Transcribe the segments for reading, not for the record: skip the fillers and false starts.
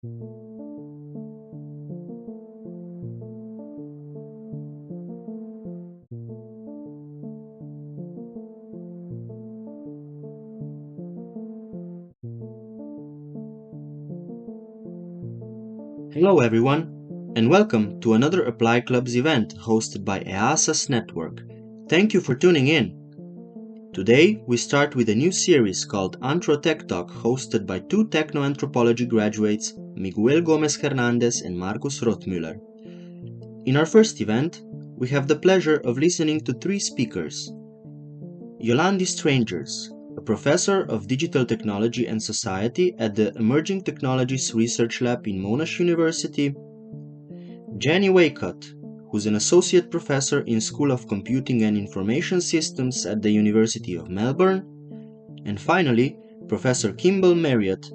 Hello everyone, and welcome to another Apply Clubs event hosted by EASA's network. Thank you for tuning in. Today, we start with a new series called Anthro-Tech Talk hosted by two techno-anthropology graduates, Miguel Gomez Hernandez and Marcus Rothmüller. In our first event, we have the pleasure of listening to three speakers. Yolande Strangers, a professor of digital technology and society at the Emerging Technologies Research Lab in Monash University, Jenny Waycott, who's an associate professor in School of Computing and Information Systems at the University of Melbourne, and finally, Professor Kimbal Marriott,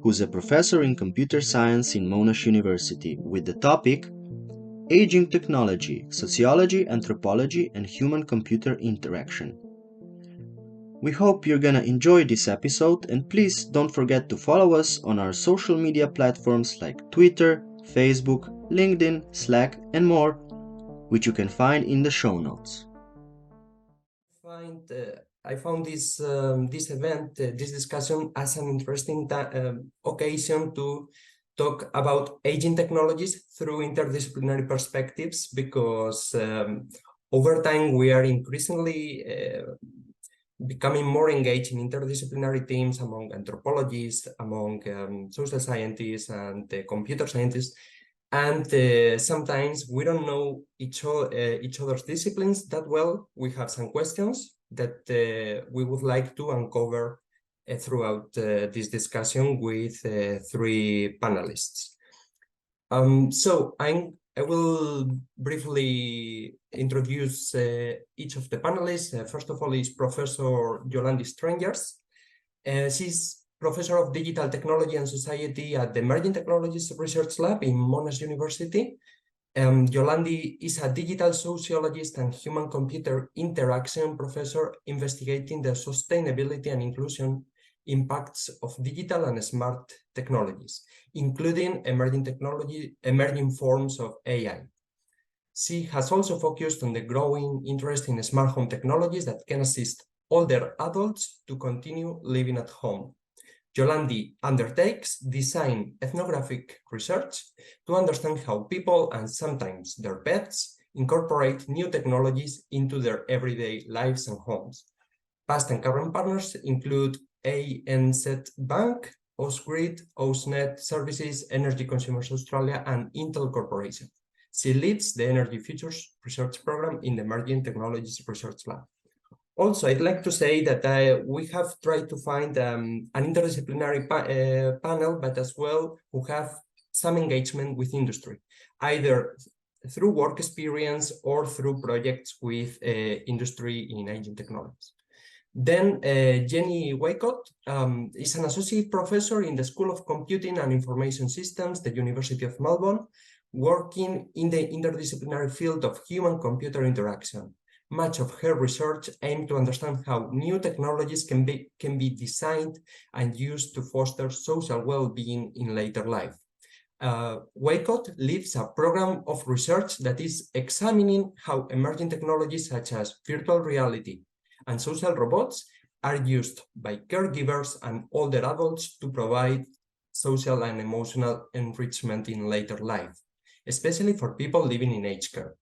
who's a professor in computer science in Monash University, with the topic Aging Technology, Sociology, Anthropology, and Human-Computer Interaction. We hope you're gonna enjoy this episode, and please don't forget to follow us on our social media platforms like Twitter, Facebook, LinkedIn, Slack, and more, which you can find in the show notes. I found this event, this discussion, as an interesting occasion to talk about aging technologies through interdisciplinary perspectives, because over time we are increasingly becoming more engaged in interdisciplinary teams among anthropologists, among social scientists and computer scientists. And sometimes we don't know each other's disciplines that well. We have some questions that we would like to uncover throughout this discussion with three panelists. So I will briefly introduce each of the panelists. First of all is Professor Yolande Strangers. She's Professor of Digital Technology and Society at the Emerging Technologies Research Lab in Monash University. Yolande is a digital sociologist and human-computer interaction professor investigating the sustainability and inclusion impacts of digital and smart technologies, including emerging forms of AI. She has also focused on the growing interest in smart home technologies that can assist older adults to continue living at home. Yolande undertakes design ethnographic research to understand how people and sometimes their pets incorporate new technologies into their everyday lives and homes. Past and current partners include ANZ Bank, Ausgrid, Ausnet Services, Energy Consumers Australia, and Intel Corporation. She leads the Energy Futures Research Program in the Emerging Technologies Research Lab. Also, I'd like to say that we have tried to find an interdisciplinary panel, but as well who have some engagement with industry, either through work experience or through projects with industry in aging technologies. Then Jenny Waycott is an associate professor in the School of Computing and Information Systems, the University of Melbourne, working in the interdisciplinary field of human-computer interaction. Much of her research aimed to understand how new technologies can be designed and used to foster social well-being in later life. Waycott leads a program of research that is examining how emerging technologies such as virtual reality and social robots are used by caregivers and older adults to provide social and emotional enrichment in later life, especially for people living in aged care.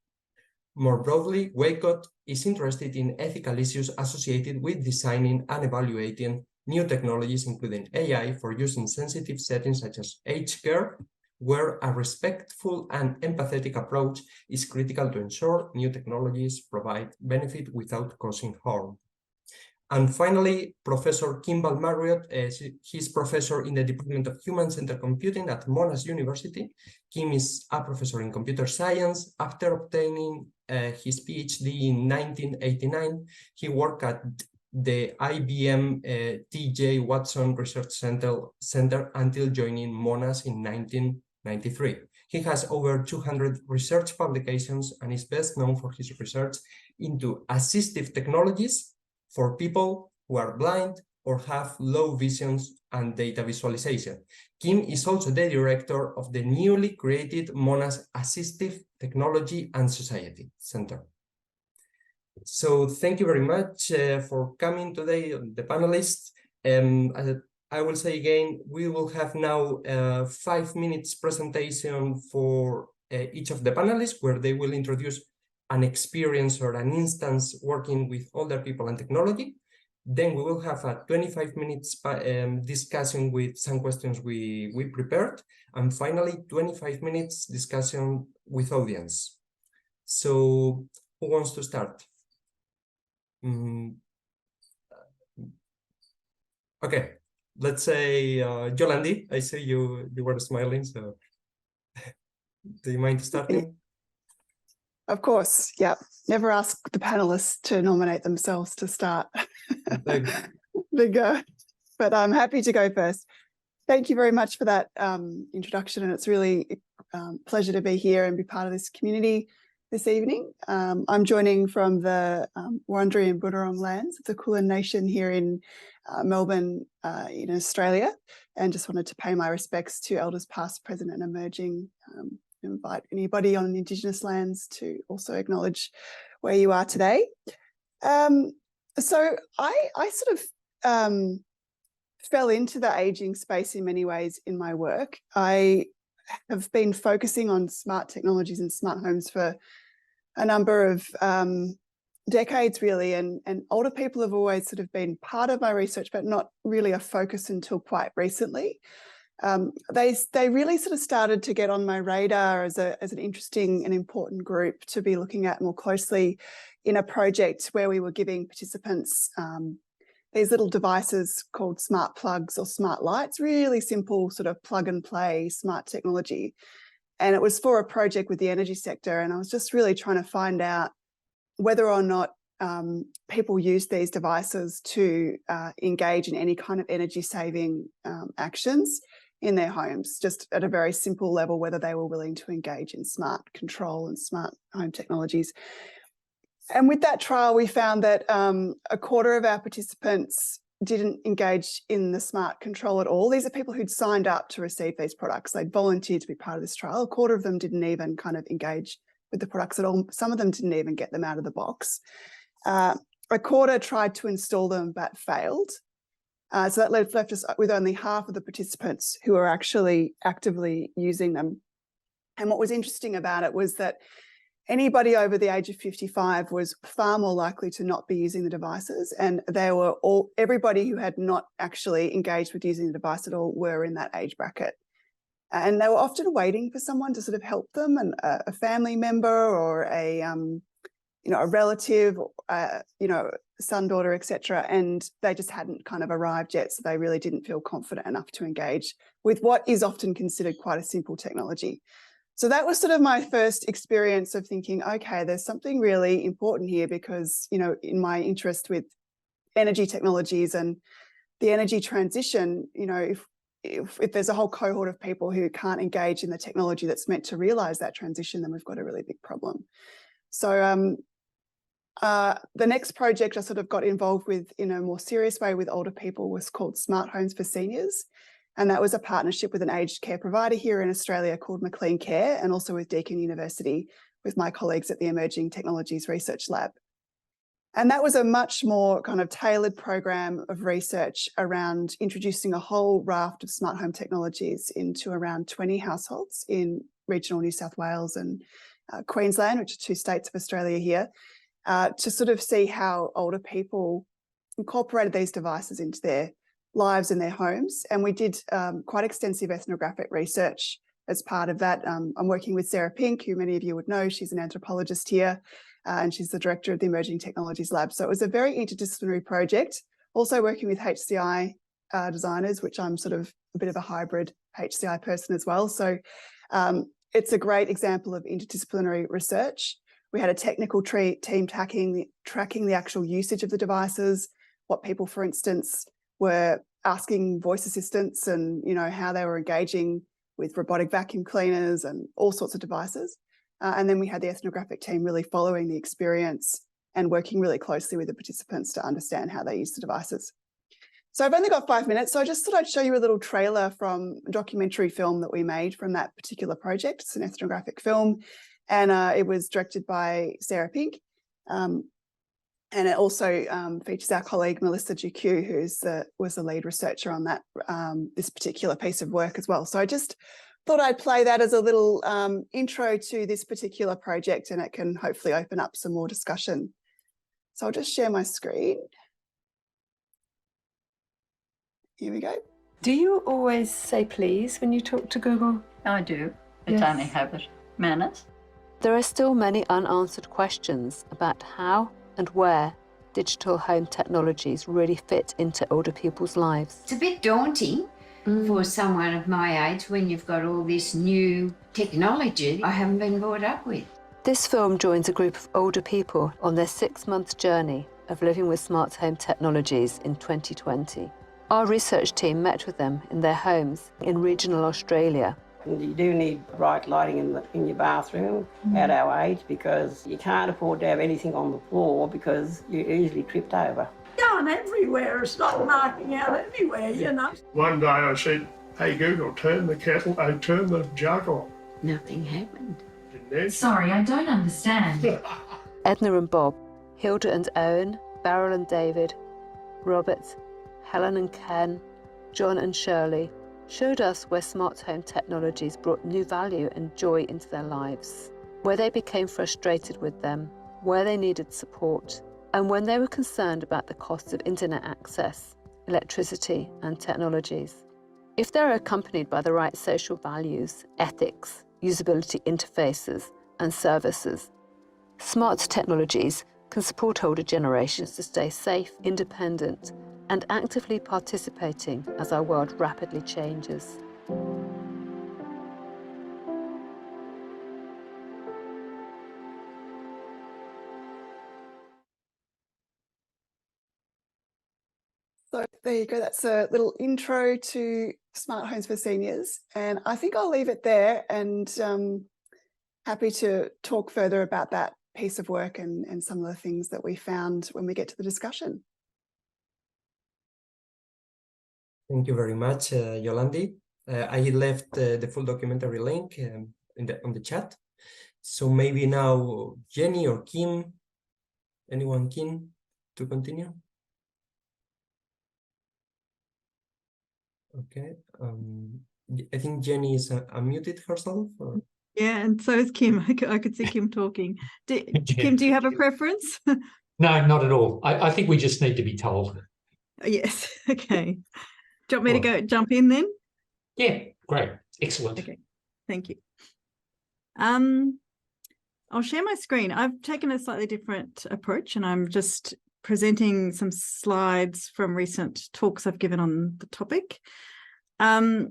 More broadly, Waycott is interested in ethical issues associated with designing and evaluating new technologies, including AI, for use in sensitive settings such as aged care, where a respectful and empathetic approach is critical to ensure new technologies provide benefit without causing harm. And finally, Professor Kimbal Marriott, he's professor in the Department of Human-Centered Computing at Monash University. Kim is a professor in computer science. After obtaining his PhD in 1989, he worked at the IBM T.J. Watson Research Center until joining Monash in 1993. He has over 200 research publications and is best known for his research into assistive technologies for people who are blind, or have low visions and data visualization. Kim is also the director of the newly created Monash Assistive Technology and Society Center. So thank you very much for coming today, the panelists. I will say again, we will have now 5 minutes presentation for each of the panelists, where they will introduce an experience or an instance working with older people and technology. Then we will have a 25 minutes discussion with some questions we prepared. And finally, 25 minutes discussion with audience. So who wants to start? Okay, let's say Yolande, I see you were smiling, so do you mind starting? Of course, yeah. Never ask the panelists to nominate themselves to start. But I'm happy to go first. Thank you very much for that introduction, and it's really a pleasure to be here and be part of this community this evening. I'm joining from the Wurundjeri and Bunurong lands. It's a Kulin nation here in Melbourne in Australia, and just wanted to pay my respects to elders past, present and emerging. Invite anybody on Indigenous lands to also acknowledge where you are today. So I sort of fell into the ageing space in many ways in my work. I have been focusing on smart technologies and smart homes for a number of decades, really, and older people have always sort of been part of my research, but not really a focus until quite recently. They really sort of started to get on my radar as an interesting and important group to be looking at more closely in a project where we were giving participants these little devices called smart plugs or smart lights, really simple sort of plug and play smart technology. And it was for a project with the energy sector. And I was just really trying to find out whether or not people use these devices to engage in any kind of energy saving actions in their homes, just at a very simple level, whether they were willing to engage in smart control and smart home technologies. And with that trial, we found that a quarter of our participants didn't engage in the smart control at all. These are people who'd signed up to receive these products. They'd volunteered to be part of this trial. A quarter of them didn't even kind of engage with the products at all. Some of them didn't even get them out of the box. A quarter tried to install them but failed. So that left us with only half of the participants who are actually actively using them. And what was interesting about it was that anybody over the age of 55 was far more likely to not be using the devices, and everybody who had not actually engaged with using the device at all were in that age bracket. And they were often waiting for someone to sort of help them, and a family member or a relative, son, daughter, etc. And they just hadn't kind of arrived yet, so they really didn't feel confident enough to engage with what is often considered quite a simple technology. So that was sort of my first experience of thinking, okay, there's something really important here, because, in my interest with energy technologies and the energy transition, if there's a whole cohort of people who can't engage in the technology that's meant to realize that transition, then we've got a really big problem. So the next project I sort of got involved with in a more serious way with older people was called Smart Homes for Seniors. And that was a partnership with an aged care provider here in Australia called Maclean Care, and also with Deakin University, with my colleagues at the Emerging Technologies Research Lab. And that was a much more kind of tailored program of research around introducing a whole raft of smart home technologies into around 20 households in regional New South Wales and Queensland, which are two states of Australia here, to sort of see how older people incorporated these devices into their lives in their homes. And we did quite extensive ethnographic research as part of that. I'm working with Sarah Pink, who many of you would know. She's an anthropologist here, and she's the director of the Emerging Technologies Lab. So it was a very interdisciplinary project, also working with HCI designers, which I'm sort of a bit of a hybrid HCI person as well. So it's a great example of interdisciplinary research. We had a technical team tracking the actual usage of the devices, what people, for instance, were asking voice assistants, and how they were engaging with robotic vacuum cleaners and all sorts of devices. And then we had the ethnographic team really following the experience and working really closely with the participants to understand how they use the devices. So I've only got 5 minutes, so I just thought I'd show you a little trailer from a documentary film that we made from that particular project. It's an ethnographic film, and it was directed by Sarah Pink. And it also features our colleague Melissa GQ, who was the lead researcher on that this particular piece of work as well. So I just thought I'd play that as a little intro to this particular project, and it can hopefully open up some more discussion. So I'll just share my screen. Here we go. Do you always say please when you talk to Google? I do. It's only habit. Manners. There are still many unanswered questions about how and where digital home technologies really fit into older people's lives. It's a bit daunting for someone of my age when you've got all this new technology I haven't been brought up with. This film joins a group of older people on their 6-month journey of living with smart home technologies in 2020. Our research team met with them in their homes in regional Australia. And you do need bright lighting in your bathroom at our age, because you can't afford to have anything on the floor because you're easily tripped over. Going everywhere, it's not marking out anywhere, you know. One day I said, hey Google, turn the jug on. Nothing happened. Didn't it? Sorry, I don't understand. Edna and Bob, Hilda and Owen, Beryl and David, Robert, Helen and Ken, John and Shirley showed us where smart home technologies brought new value and joy into their lives, where they became frustrated with them, where they needed support, and when they were concerned about the costs of internet access, electricity, and technologies. If they're accompanied by the right social values, ethics, usability interfaces, and services, smart technologies can support older generations to stay safe, independent, and actively participating as our world rapidly changes. So there you go. That's a little intro to smart homes for seniors. And I think I'll leave it there, and happy to talk further about that piece of work and some of the things that we found when we get to the discussion. Thank you very much, Yolande. I left the full documentary link on the chat. So maybe now Jenny or Kim, anyone keen to continue? Okay. I think Jenny is unmuted herself. Or? Yeah, and so is Kim. I could see Kim talking. Kim, do you have a preference? No, not at all. I think we just need to be told. Yes. Okay. Do you want me to jump in then? Yeah, great. Excellent. Okay, thank you. I'll share my screen. I've taken a slightly different approach, and I'm just presenting some slides from recent talks I've given on the topic. I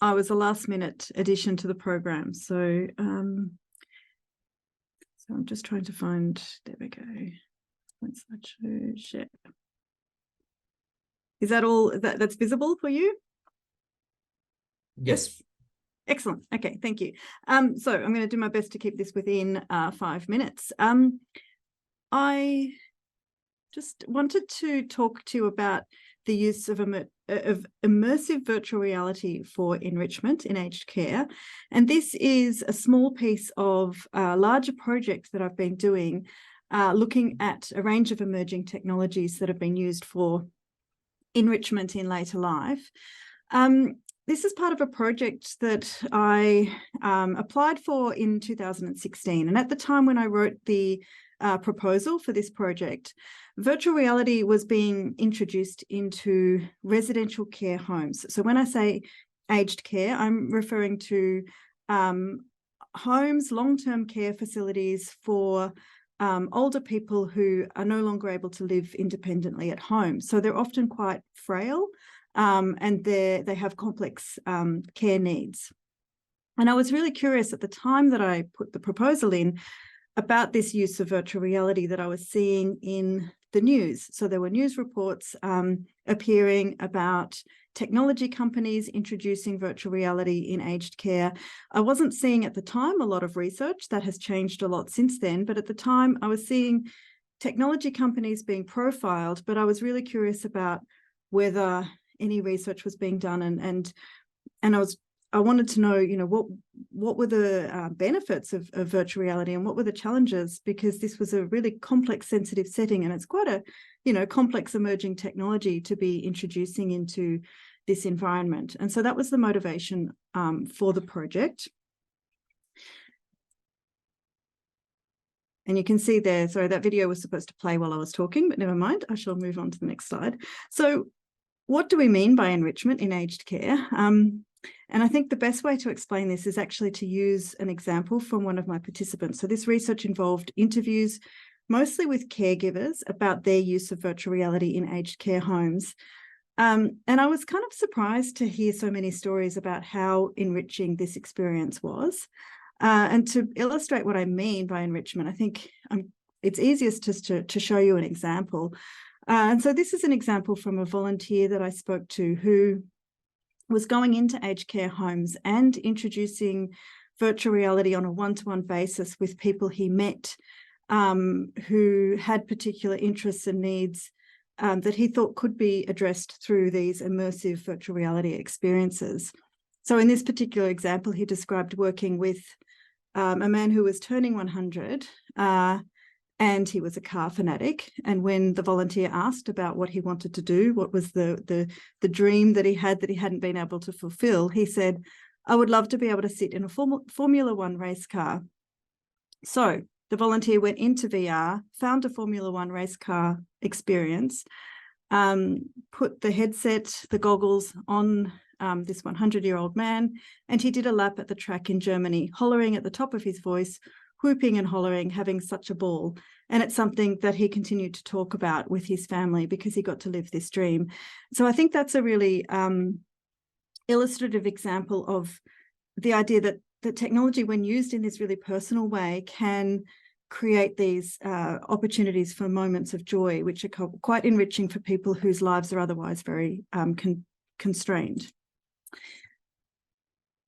was a last-minute addition to the program, so I'm just trying to find, there we go. Let's share. Is that all that's visible for you? Yes. Excellent. Okay, thank you. So I'm going to do my best to keep this within 5 minutes. I just wanted to talk to you about the use of immersive virtual reality for enrichment in aged care. And this is a small piece of a larger project that I've been doing, looking at a range of emerging technologies that have been used for enrichment in later life. This is part of a project that I applied for in 2016. And at the time when I wrote the proposal for this project, virtual reality was being introduced into residential care homes. So when I say aged care, I'm referring to homes, long-term care facilities for older people who are no longer able to live independently at home. So they're often quite frail, and they have complex care needs. And I was really curious at the time that I put the proposal in about this use of virtual reality that I was seeing in the news. So there were news reports appearing about technology companies introducing virtual reality in aged care. I wasn't seeing at the time a lot of research. That has changed a lot since then, but at the time I was seeing technology companies being profiled, but I was really curious about whether any research was being done, and I wanted to know, what were the benefits of virtual reality and what were the challenges, because this was a really complex, sensitive setting, and it's quite a, complex emerging technology to be introducing into this environment. And so that was the motivation for the project. And you can see there, sorry, that video was supposed to play while I was talking, but never mind, I shall move on to the next slide. So what do we mean by enrichment in aged care? And I think the best way to explain this is actually to use an example from one of my participants. So this research involved interviews, mostly with caregivers, about their use of virtual reality in aged care homes. And I was kind of surprised to hear so many stories about how enriching this experience was. And to illustrate what I mean by enrichment, I think it's easiest just to show you an example. And so this is an example from a volunteer that I spoke to who was going into aged care homes and introducing virtual reality on a one-to-one basis with people he met who had particular interests and needs that he thought could be addressed through these immersive virtual reality experiences. So in this particular example, he described working with a man who was turning 100 and he was a car fanatic. And when the volunteer asked about what he wanted to do, what was the dream that he hadn't been able to fulfill, he said, "I would love to be able to sit in a Formula One race car." So the volunteer went into VR, found a Formula One race car experience, put the headset, the goggles on this 100-year-old man, and he did a lap at the track in Germany, hollering at the top of his voice, whooping and hollering, having such a ball. And it's something that he continued to talk about with his family because he got to live this dream. So I think that's a really illustrative example of the idea that the technology, when used in this really personal way, can create these opportunities for moments of joy, which are quite enriching for people whose lives are otherwise very constrained.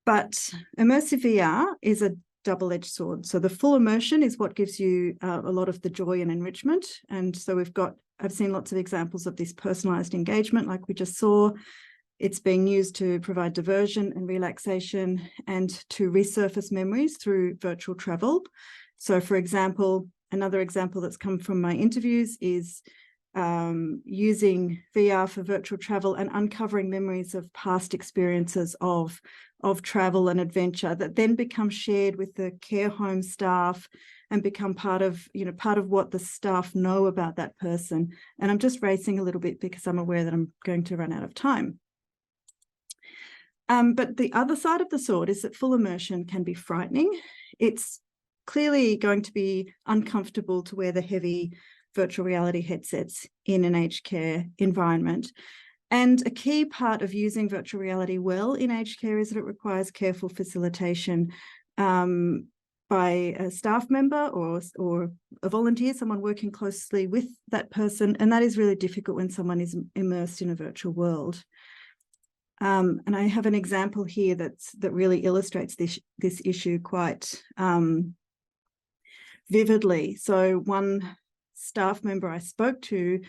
But immersive VR is a double-edged sword. So the full immersion is what gives you a lot of the joy and enrichment. And so I've seen lots of examples of this personalized engagement, like we just saw. It's being used to provide diversion and relaxation and to resurface memories through virtual travel. So for example, another example that's come from my interviews is using VR for virtual travel and uncovering memories of past experiences of travel and adventure that then become shared with the care home staff and become part of what the staff know about that person. And I'm just racing a little bit because I'm aware that I'm going to run out of time. But the other side of the sword is that full immersion can be frightening. It's clearly going to be uncomfortable to wear the heavy virtual reality headsets in an aged care environment. And a key part of using virtual reality well in aged care is that it requires careful facilitation by a staff member or a volunteer, someone working closely with that person. And that is really difficult when someone is immersed in a virtual world. And I have an example here that really illustrates this issue quite vividly. So one staff member I spoke to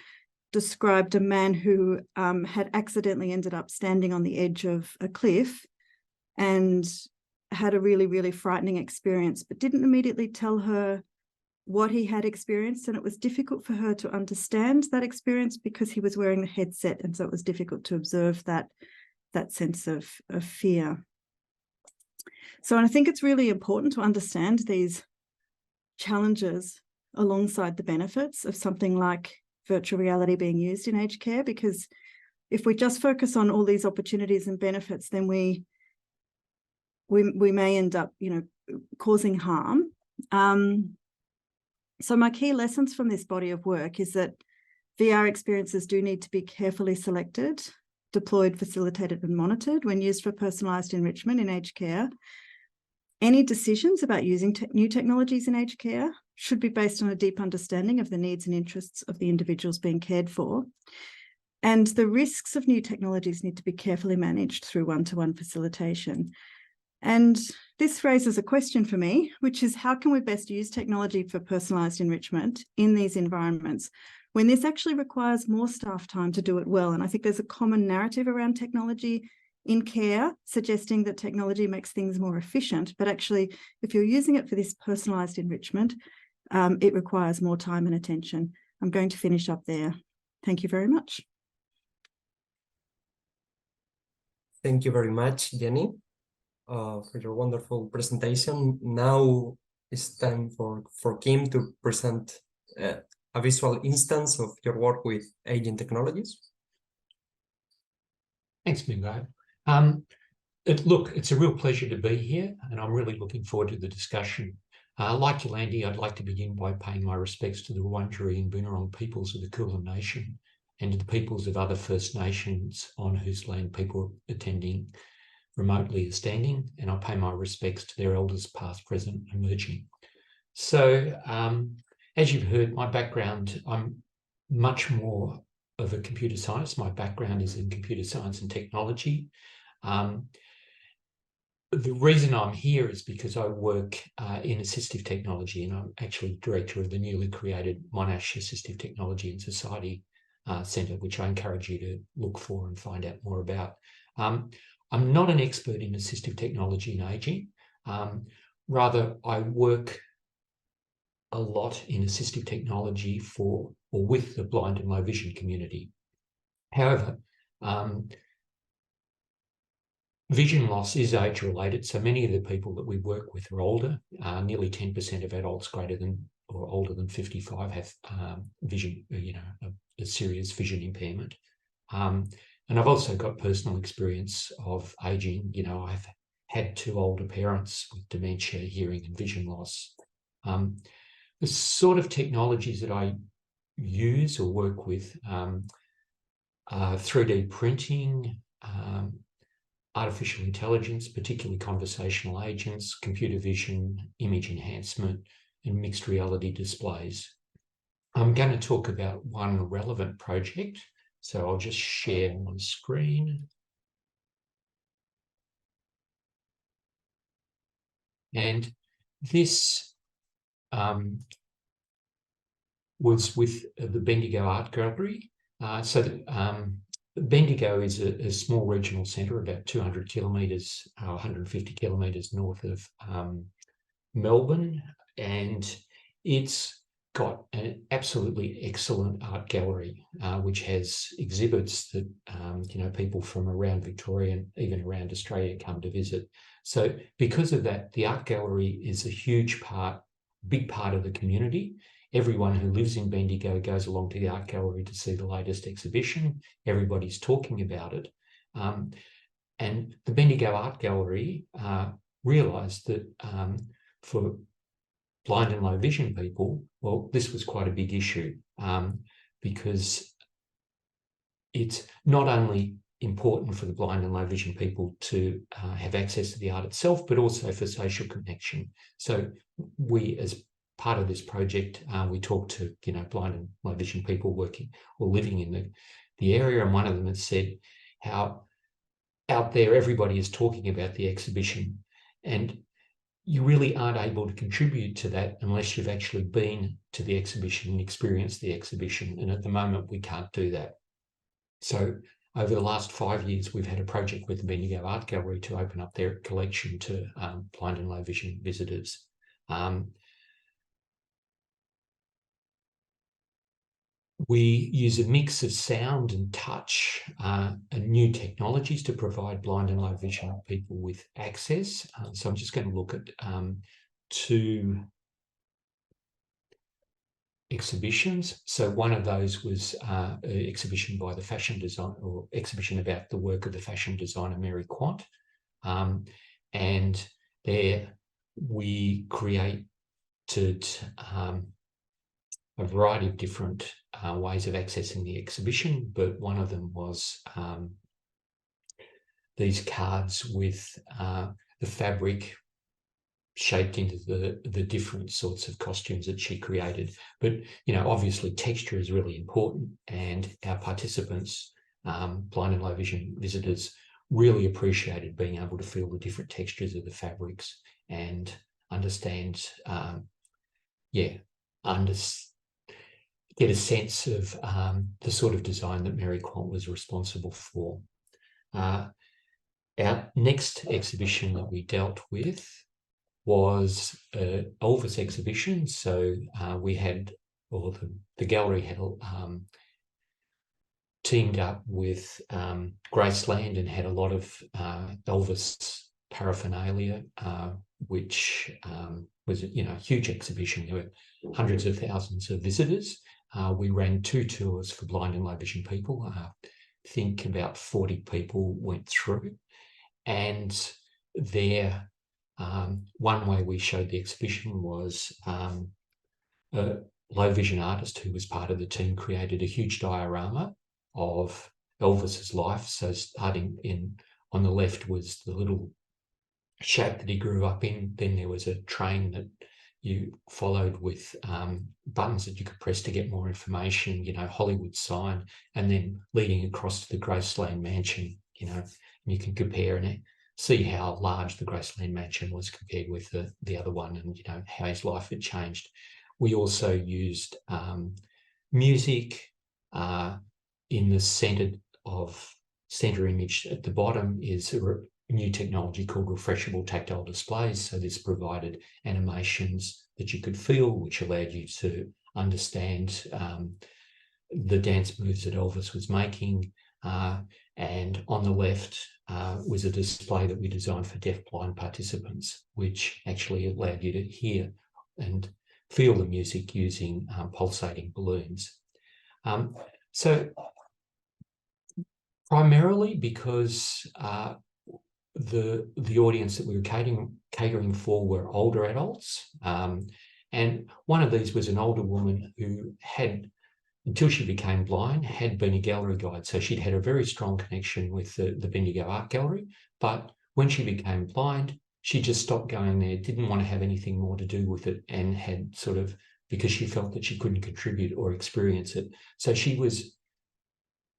described a man who had accidentally ended up standing on the edge of a cliff and had a really, really frightening experience, but didn't immediately tell her what he had experienced. And it was difficult for her to understand that experience because he was wearing the headset. And so it was difficult to observe that sense of fear. So I think it's really important to understand these challenges alongside the benefits of something like virtual reality being used in aged care, because if we just focus on all these opportunities and benefits, then we may end up, causing harm. So my key lessons from this body of work is that VR experiences do need to be carefully selected, deployed, facilitated, and monitored when used for personalised enrichment in aged care. Any decisions about using new technologies in aged care should be based on a deep understanding of the needs and interests of the individuals being cared for. And the risks of new technologies need to be carefully managed through one-to-one facilitation. And this raises a question for me, which is how can we best use technology for personalised enrichment in these environments when this actually requires more staff time to do it well. And I think there's a common narrative around technology in care, suggesting that technology makes things more efficient. But actually, if you're using it for this personalised enrichment, it requires more time and attention. I'm going to finish up there. Thank you very much. Thank you very much, Jenny, for your wonderful presentation. Now it's time for Kim to present a visual instance of your work with aging technologies. Thanks, Mingo. Look, it's a real pleasure to be here, and I'm really looking forward to the discussion. Like Yolande, I'd like to begin by paying my respects to the Wurundjeri and Boonwurrung peoples of the Kulin Nation and to the peoples of other First Nations on whose land people attending remotely are standing, and I pay my respects to their elders past, present, and emerging. So, as you've heard, my background, I'm much more of a computer science. My background is in computer science and technology. The reason I'm here is because I work in assistive technology, and I'm actually director of the newly created Monash Assistive Technology and Society Centre, which I encourage you to look for and find out more about. I'm not an expert in assistive technology and ageing. Rather, I work a lot in assistive technology for or with the blind and low vision community. However, vision loss is age-related, so many of the people that we work with are older. Nearly 10% of adults greater than or older than 55 have vision, a serious vision impairment. And I've also got personal experience of ageing. I've had 2 older parents with dementia, hearing, and vision loss. The sort of technologies that I use or work with are 3D printing, artificial intelligence, particularly conversational agents, computer vision, image enhancement, and mixed reality displays. I'm going to talk about one relevant project, so I'll just share my screen. And this was with the Bendigo Art Gallery. Bendigo is a small regional centre about 200 kilometres, 150 kilometres north of Melbourne, and it's got an absolutely excellent art gallery, which has exhibits that people from around Victoria and even around Australia come to visit. So because of that, the art gallery is a big part of the community. Everyone who lives in Bendigo goes along to the art gallery to see the latest exhibition. Everybody's talking about it. And the Bendigo Art Gallery realised that for blind and low vision people, well, this was quite a big issue because it's not only important for the blind and low vision people to have access to the art itself, but also for social connection. So we, as part of this project, we talked to blind and low vision people working or living in the area, and one of them had said how out there everybody is talking about the exhibition, and you really aren't able to contribute to that unless you've actually been to the exhibition and experienced the exhibition, and at the moment we can't do that. So over the last 5 years, we've had a project with the Bendigo Art Gallery to open up their collection to blind and low vision visitors. We use a mix of sound and touch and new technologies to provide blind and low vision people with access. So I'm just going to look at 2 exhibitions. So one of those was an exhibition by the fashion designer, or exhibition about the work of the fashion designer Mary Quant. And there we created a variety of different ways of accessing the exhibition, but one of them was these cards with the fabric shaped into the different sorts of costumes that she created. But, obviously texture is really important, and our participants, blind and low vision visitors, really appreciated being able to feel the different textures of the fabrics and understand, get a sense of the sort of design that Mary Quant was responsible for. Our next exhibition that we dealt with was an Elvis exhibition. So we had, or the gallery had teamed up with Graceland and had a lot of Elvis paraphernalia, which was a huge exhibition. There were hundreds of thousands of visitors. We ran 2 tours for blind and low vision people. I think about 40 people went through, and there one way we showed the exhibition was a low vision artist who was part of the team created a huge diorama of Elvis's life. So starting on the left was the little shack that he grew up in. Then there was a train that you followed with buttons that you could press to get more information, Hollywood sign, and then leading across to the Graceland mansion, and you can compare and see how large the Graceland mansion was compared with the other one, and how his life had changed. We also used music in the center image at the bottom is a new technology called refreshable tactile displays. So this provided animations that you could feel, which allowed you to understand the dance moves that Elvis was making. And on the left was a display that we designed for deaf-blind participants, which actually allowed you to hear and feel the music using pulsating balloons. So primarily because the audience that we were catering for were older adults, and one of these was an older woman who had, until she became blind, had been a gallery guide. So she'd had a very strong connection with the Bendigo Art Gallery, but when she became blind, she just stopped going there, didn't want to have anything more to do with it, and had sort of, because she felt that she couldn't contribute or experience it. So she was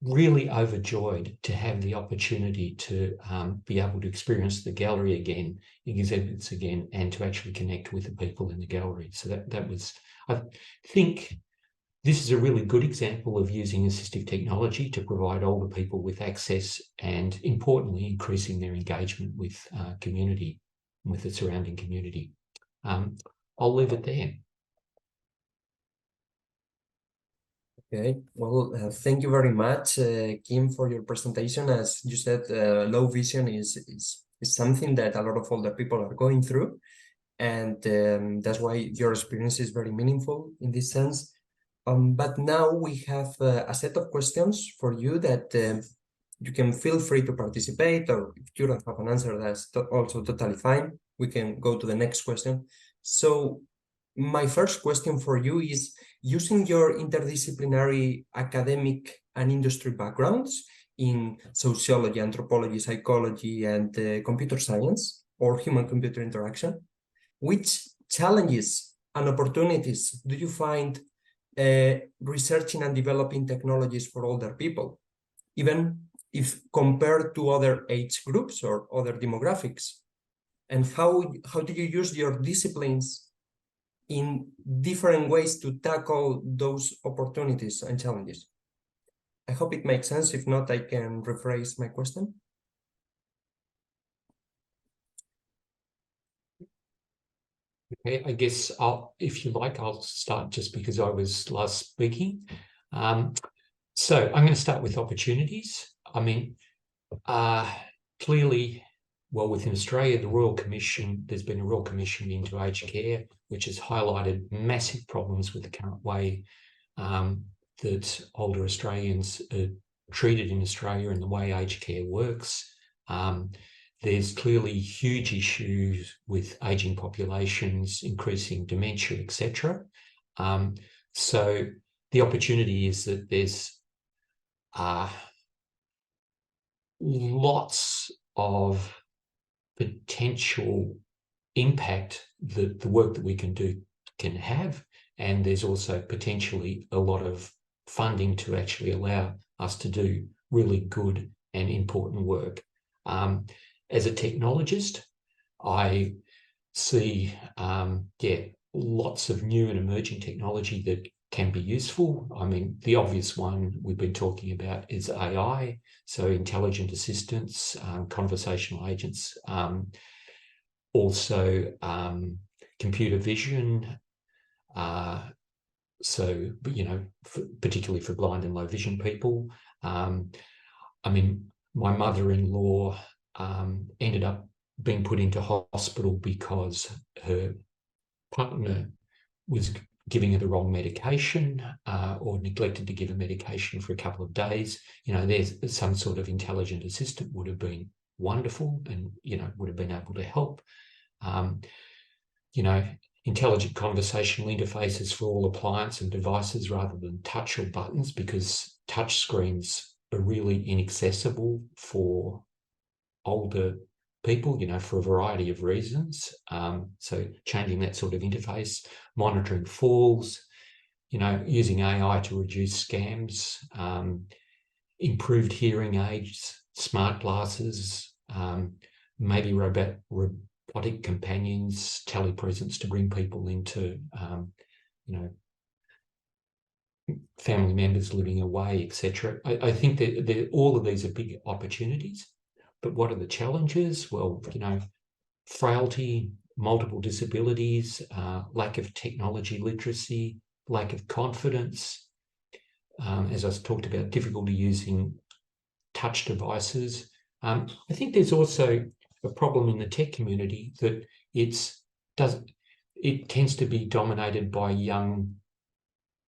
really overjoyed to have the opportunity to be able to experience the gallery again, exhibits again, and to actually connect with the people in the gallery. So that was, I think, this is a really good example of using assistive technology to provide older people with access and, importantly, increasing their engagement with community, with the surrounding community. I'll leave it there. Okay, well, thank you very much, Kim, for your presentation. As you said, low vision is something that a lot of older people are going through, and that's why your experience is very meaningful in this sense. But now we have a set of questions for you that you can feel free to participate, or if you don't have an answer, that's also totally fine. We can go to the next question. So my first question for you is, using your interdisciplinary academic and industry backgrounds in sociology, anthropology, psychology, and computer science, or human-computer interaction, which challenges and opportunities do you find researching and developing technologies for older people, even if compared to other age groups or other demographics? And how do you use your disciplines in different ways to tackle those opportunities and challenges? I hope it makes sense. If not, I can rephrase my question. Okay, I guess if you like, I'll start just because I was last speaking. So I'm going to start with opportunities. I mean, clearly, well, within Australia, there's been a Royal Commission into aged care, which has highlighted massive problems with the current way that older Australians are treated in Australia and the way aged care works. There's clearly huge issues with ageing populations, increasing dementia, etc. So the opportunity is that there's lots of potential impact that the work that we can do can have, and there's also potentially a lot of funding to actually allow us to do really good and important work. As a technologist, I see lots of new and emerging technology that can be useful. I mean, the obvious one we've been talking about is AI, so intelligent assistants, conversational agents, also computer vision, so, you know, particularly for blind and low vision people. I mean, my mother-in-law ended up being put into hospital because her partner was giving her the wrong medication or neglected to give her medication for a couple of days. You know, there's some sort of intelligent assistant would have been wonderful and, you know, would have been able to help. You know, intelligent conversational interfaces for all appliances and devices rather than touch or buttons, because touch screens are really inaccessible for older people, you know, for a variety of reasons. So changing that sort of interface, monitoring falls, you know, using AI to reduce scams, improved hearing aids, smart glasses, maybe robotic companions, telepresence to bring people into, you know, family members living away, etc. I think that all of these are big opportunities. But what are the challenges? Well, you know, frailty, multiple disabilities, lack of technology literacy, lack of confidence. As I talked about, difficulty using touch devices. I think there's also a problem in the tech community that it tends to be dominated by young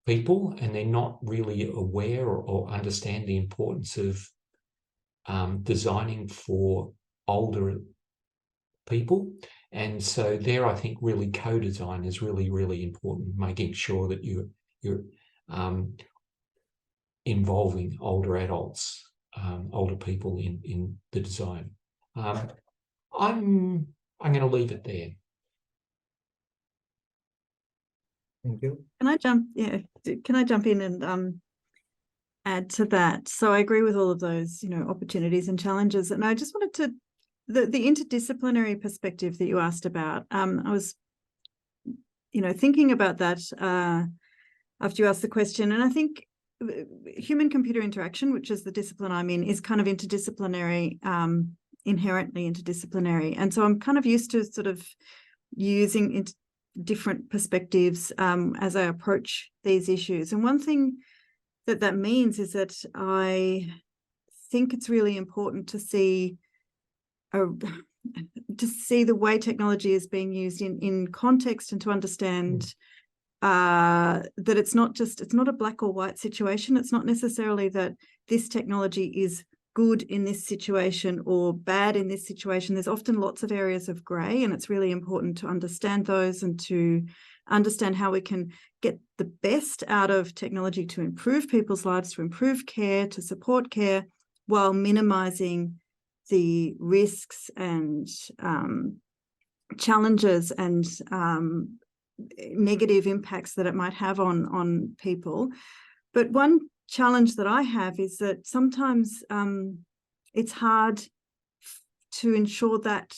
people, and they're not really aware or understand the importance of designing for older people. And so there, I think really co-design is really, really important, making sure that you're involving older adults, older people in the design. I'm going to leave it there. Thank you. Can I jump? Yeah. Can I jump in and add to that? So I agree with all of those, you know, opportunities and challenges. And I just wanted to, the interdisciplinary perspective that you asked about, I was, you know, thinking about that after you asked the question. And I think human-computer interaction, which is the discipline I'm in, is kind of interdisciplinary, inherently interdisciplinary. And so I'm kind of used to sort of using different perspectives as I approach these issues. And one thing that means is that I think it's really important to see the way technology is being used in context, and to understand that it's not a black or white situation. It's not necessarily that this technology is good in this situation or bad in this situation. There's often lots of areas of grey, and it's really important to understand those and to understand how we can get the best out of technology to improve people's lives, to improve care, to support care, while minimising the risks and challenges and negative impacts that it might have on people. But one challenge that I have is that sometimes it's hard to ensure that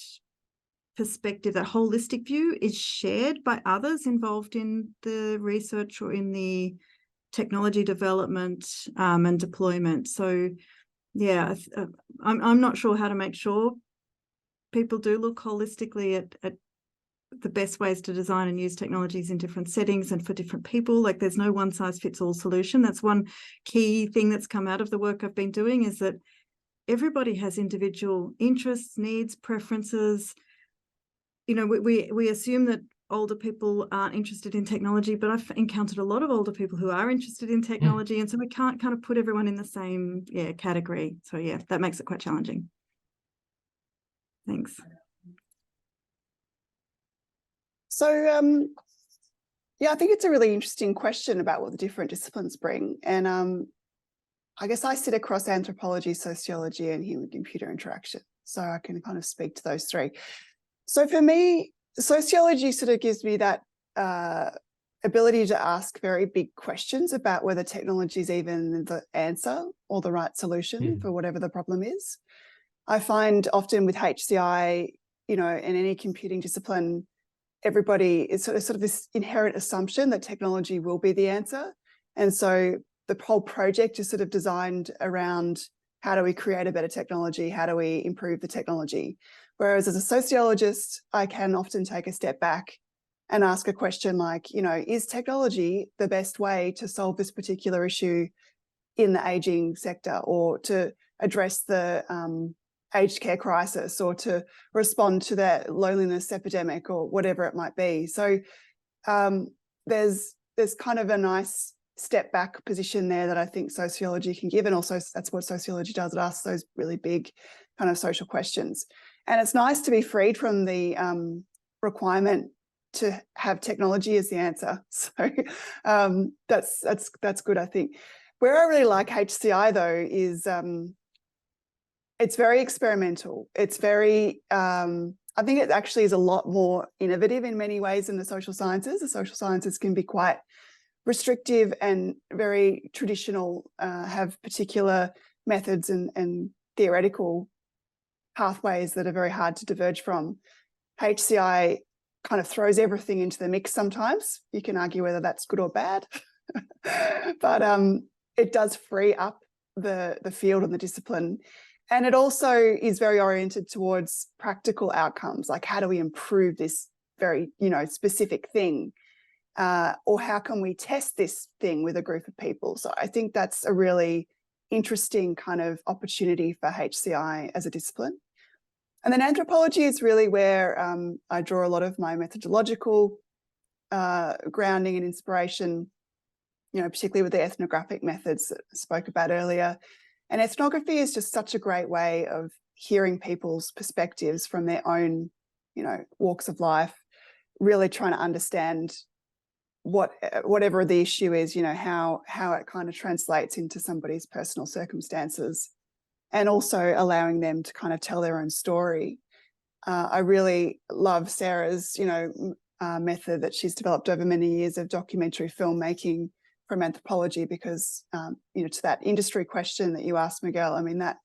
perspective, that holistic view, is shared by others involved in the research or in the technology development and deployment. So yeah, I'm not sure how to make sure people do look holistically at the best ways to design and use technologies in different settings and for different people. Like, there's no one size fits all solution. That's one key thing that's come out of the work I've been doing, is that everybody has individual interests, needs, preferences. You know, we assume that older people aren't interested in technology, but I've encountered a lot of older people who are interested in technology. And so we can't kind of put everyone in the same category. So yeah, that makes it quite challenging. Thanks. So, yeah, I think it's a really interesting question about what the different disciplines bring. And I guess I sit across anthropology, sociology, and human-computer interaction. So I can kind of speak to those three. So for me, sociology sort of gives me that ability to ask very big questions about whether technology is even the answer or the right solution for whatever the problem is. I find often with HCI, you know, in any computing discipline, everybody is sort of this inherent assumption that technology will be the answer. And so the whole project is sort of designed around how do we create a better technology? How do we improve the technology? Whereas as a sociologist, I can often take a step back and ask a question like, you know, is technology the best way to solve this particular issue in the aging sector, or to address the aged care crisis, or to respond to that loneliness epidemic, or whatever it might be? So there's kind of a nice step back position there that I think sociology can give, and also that's what sociology does. It asks those really big kind of social questions, and it's nice to be freed from the requirement to have technology as the answer. So that's good, I think. Where I really like HCI though is it's very experimental. It's very I think it actually is a lot more innovative in many ways than the social sciences. The social sciences can be quite restrictive and very traditional, have particular methods and theoretical pathways that are very hard to diverge from. HCI kind of throws everything into the mix sometimes. You can argue whether that's good or bad, but it does free up the field and the discipline. And it also is very oriented towards practical outcomes, like how do we improve this very, you know, specific thing? Or how can we test this thing with a group of people? So I think that's a really interesting kind of opportunity for HCI as a discipline. And then anthropology is really where I draw a lot of my methodological grounding and inspiration, you know, particularly with the ethnographic methods that I spoke about earlier. And ethnography is just such a great way of hearing people's perspectives from their own, you know, walks of life, really trying to understand whatever the issue is, you know, how it kind of translates into somebody's personal circumstances, and also allowing them to kind of tell their own story. I really love Sarah's, you know, method that she's developed over many years of documentary filmmaking from anthropology, because, you know, to that industry question that you asked, Miguel, I mean, that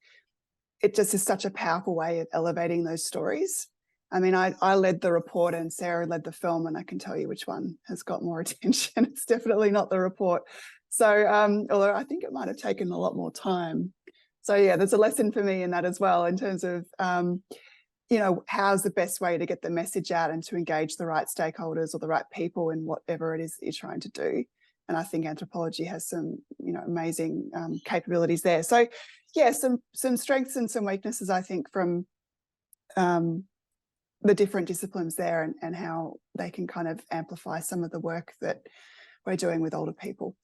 it just is such a powerful way of elevating those stories. I mean, I led the report and Sarah led the film, and I can tell you which one has got more attention. It's definitely not the report. So, although I think it might have taken a lot more time. So yeah, there's a lesson for me in that as well, in terms of, you know, how's the best way to get the message out and to engage the right stakeholders or the right people in whatever it is that you're trying to do. And I think anthropology has some, you know, amazing capabilities there. So yeah, some strengths and some weaknesses, I think, from the different disciplines there, and how they can kind of amplify some of the work that we're doing with older people.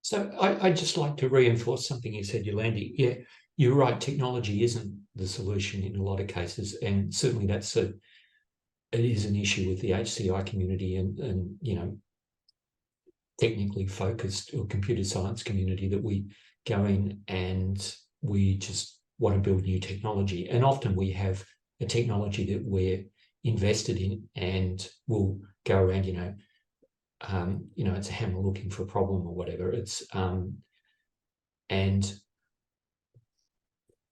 So I'd just like to reinforce something you said, Yolande. Yeah, you're right. Technology isn't the solution in a lot of cases, and certainly it is an issue with the HCI community and you know, technically focused or computer science community, that we go in and we just want to build new technology, and often we have a technology that we're invested in, and we'll go around, you know, it's a hammer looking for a problem or whatever. It's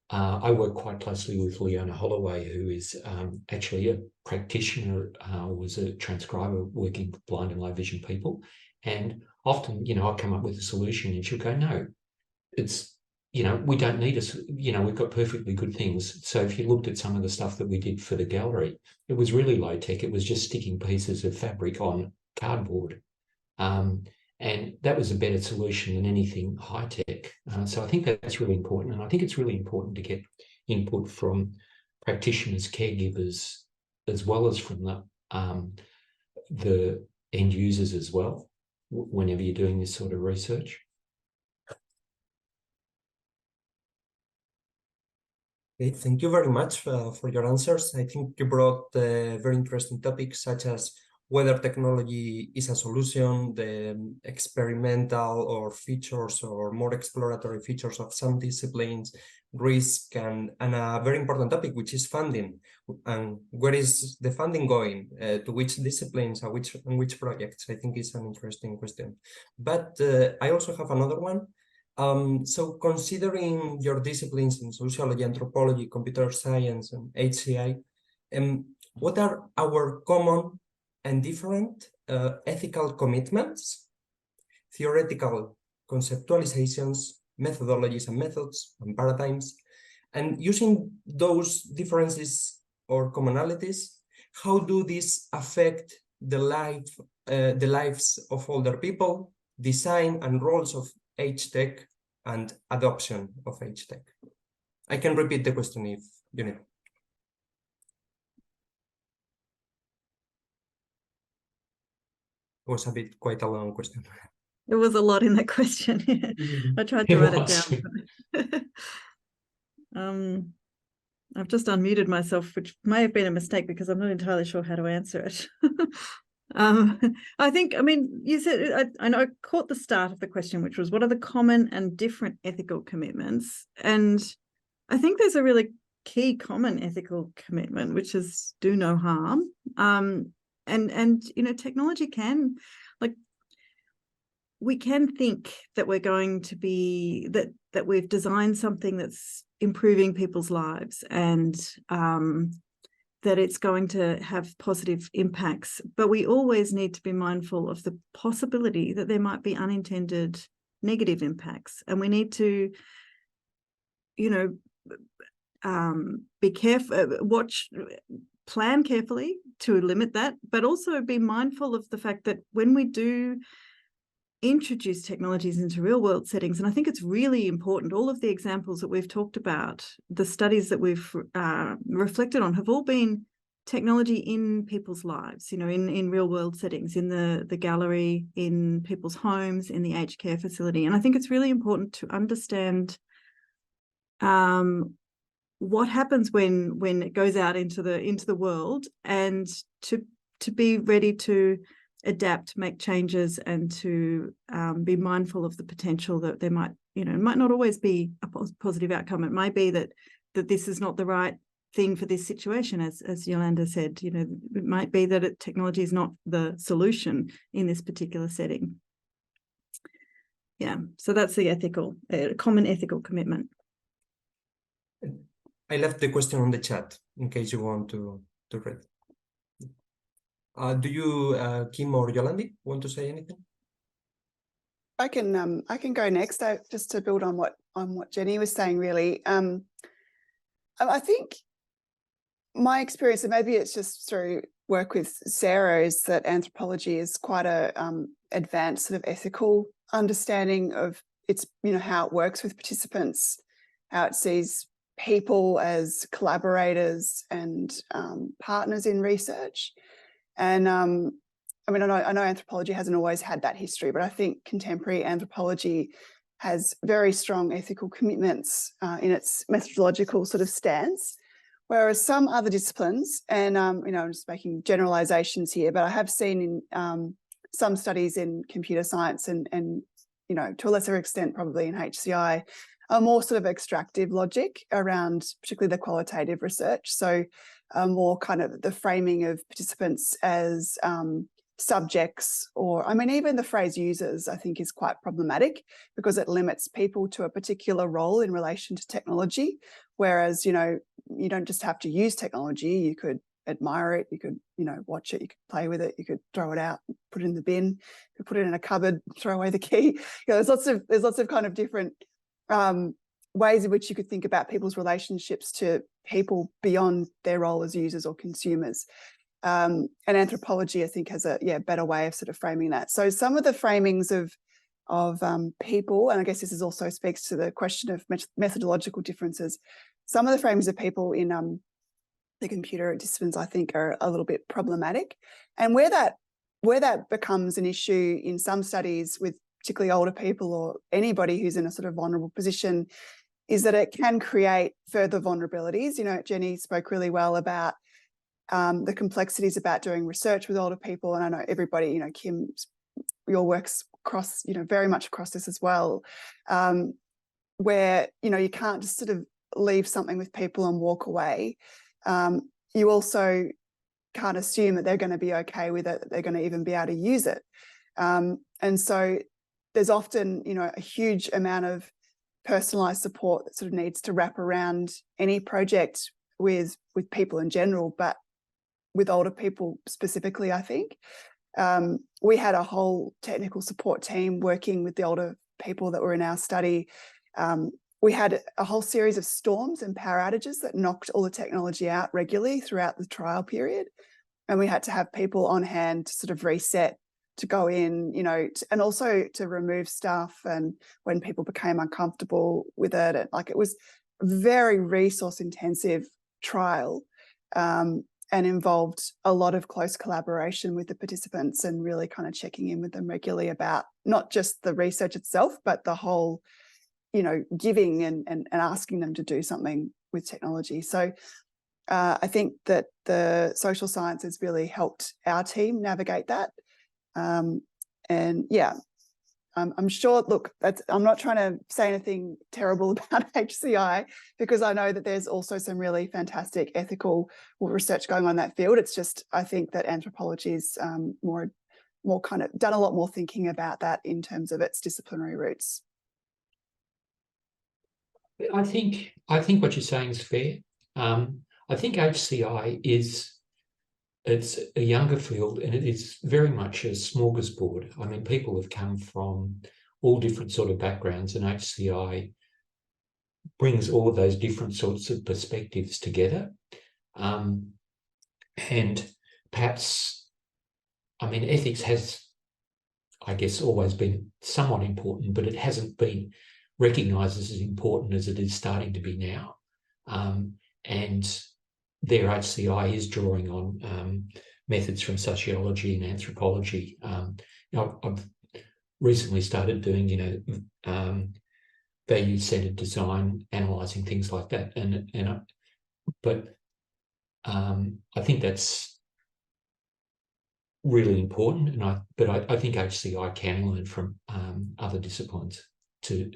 I work quite closely with Leona Holloway, who is actually a practitioner, was a transcriber working with blind and low vision people. And often, you know, I'll come up with a solution and she'll go, no, it's, you know, we don't need you know, we've got perfectly good things. So if you looked at some of the stuff that we did for the gallery, it was really low tech. It was just sticking pieces of fabric on cardboard. And that was a better solution than anything high tech. So I think that's really important. And I think it's really important to get input from practitioners, caregivers, as well as from the end users as well, whenever you're doing this sort of research. Okay, thank you very much for your answers. I think you brought very interesting topics, such as whether technology is a solution, the experimental or features or more exploratory features of some disciplines, risk, and a very important topic, which is funding. And where is the funding going? To which disciplines, and which projects? I think is an interesting question. But I also have another one. So considering your disciplines in sociology, anthropology, computer science, and HCI, what are our common and different ethical commitments, theoretical conceptualizations, methodologies and methods and paradigms, and using those differences or commonalities, how do these affect the lives of older people, design and roles of age tech, and adoption of age tech? I can repeat the question if you need. It was a bit quite a long question. There was a lot in that question. I tried to write it down. I've just unmuted myself, which may have been a mistake because I'm not entirely sure how to answer it. I mean, you said, I know I caught the start of the question, which was what are the common and different ethical commitments? And I think there's a really key common ethical commitment, which is do no harm. And you know, technology can, like, we can think that we're going to be, that we've designed something that's improving people's lives and that it's going to have positive impacts. But we always need to be mindful of the possibility that there might be unintended negative impacts. And we need to, you know, be careful, plan carefully to limit that, but also be mindful of the fact that when we do introduce technologies into real world settings, and I think it's really important, all of the examples that we've talked about, the studies that we've reflected on have all been technology in people's lives, you know, in real world settings, in the gallery, in people's homes, in the aged care facility. And I think it's really important to understand what happens when it goes out into the world, and to be ready to adapt, make changes, and to be mindful of the potential that there might, you know, it might not always be a positive outcome. It might be that this is not the right thing for this situation, as Yolande said. You know, it might be that technology is not the solution in this particular setting. Yeah, so that's the common ethical commitment. I left the question on the chat in case you want to read. Do you, Kim or Yolande, want to say anything? I can go next. Just to build on what Jenny was saying. Really, I think my experience, and maybe it's just through work with Sarah, is that anthropology is quite a advanced sort of ethical understanding of its, you know, how it works with participants, how it sees people as collaborators and partners in research. And I mean, I know anthropology hasn't always had that history, but I think contemporary anthropology has very strong ethical commitments in its methodological sort of stance, whereas some other disciplines, and you know, I'm just making generalizations here, but I have seen in some studies in computer science and you know, to a lesser extent probably in HCI, a more sort of extractive logic around particularly the qualitative research. So more kind of the framing of participants as subjects, or I mean, even the phrase users, I think is quite problematic because it limits people to a particular role in relation to technology. Whereas, you know, you don't just have to use technology, you could admire it, you could, you know, watch it, you could play with it, you could throw it out, put it in the bin, you could put it in a cupboard, throw away the key. You know, there's lots of kind of different ways in which you could think about people's relationships to people beyond their role as users or consumers. And anthropology, I think, has a better way of sort of framing that. So some of the framings of people, and I guess this is also speaks to the question of methodological differences. Some of the framings of people in the computer disciplines, I think, are a little bit problematic. And where that becomes an issue in some studies with particularly older people or anybody who's in a sort of vulnerable position, is that it can create further vulnerabilities. You know, Jenny spoke really well about the complexities about doing research with older people. And I know everybody, you know, Kim, your work's across, you know, very much across this as well, where, you know, you can't just sort of leave something with people and walk away. You also can't assume that they're going to be okay with it, that they're going to even be able to use it. And so there's often, you know, a huge amount of personalised support that sort of needs to wrap around any project with people in general, but with older people specifically, I think. We had a whole technical support team working with the older people that were in our study. We had a whole series of storms and power outages that knocked all the technology out regularly throughout the trial period. And we had to have people on hand to sort of reset, to go in, you know, and also to remove stuff. And when people became uncomfortable with it, it was a very resource intensive trial, and involved a lot of close collaboration with the participants and really kind of checking in with them regularly about not just the research itself, but the whole, you know, giving and asking them to do something with technology. So I think that the social sciences really helped our team navigate that. And yeah, I'm sure, look, I'm not trying to say anything terrible about HCI, because I know that there's also some really fantastic ethical research going on in that field. It's just, I think that anthropology's more kind of done a lot more thinking about that in terms of its disciplinary roots. I think what you're saying is fair. I think HCI it's a younger field, and it is very much a smorgasbord. I mean, people have come from all different sort of backgrounds, and HCI brings all of those different sorts of perspectives together. And perhaps, I mean, ethics has, I guess, always been somewhat important, but it hasn't been recognised as important as it is starting to be now. And their HCI is drawing on methods from sociology and anthropology. I've recently started doing, value-centered design, analysing things like that, but I think that's really important. But I think HCI can learn from other disciplines to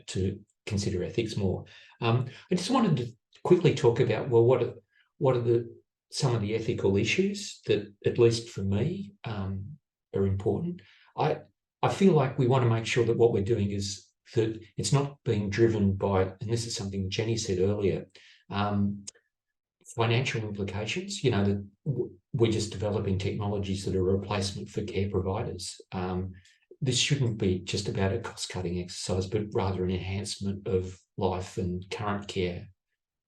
consider ethics more. I just wanted to quickly talk about, well, what are some of the ethical issues that, at least for me, are important. I feel like we want to make sure that what we're doing is that it's not being driven by, and this is something Jenny said earlier, financial implications. You know, that we're just developing technologies that are a replacement for care providers. This shouldn't be just about a cost-cutting exercise, but rather an enhancement of life and current care.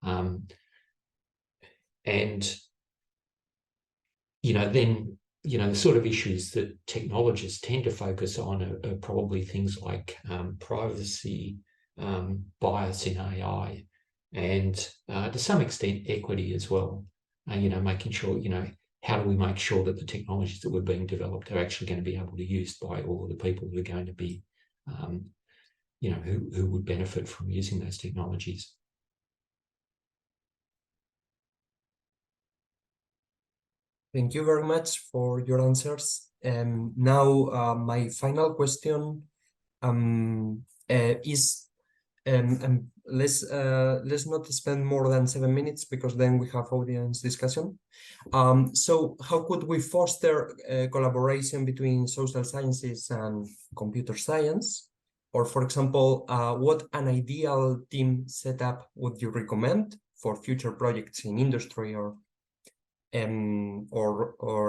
And, then, the sort of issues that technologists tend to focus on are probably things like privacy, bias in AI, and to some extent equity as well. Making sure, how do we make sure that the technologies that were being developed are actually going to be able to be used by all of the people who are going to be, who would benefit from using those technologies. Thank you very much for your answers. Now, my final question is, let's not spend more than 7 minutes, because then we have audience discussion. So how could we foster collaboration between social sciences and computer science? Or, for example, what an ideal team setup would you recommend for future projects in industry or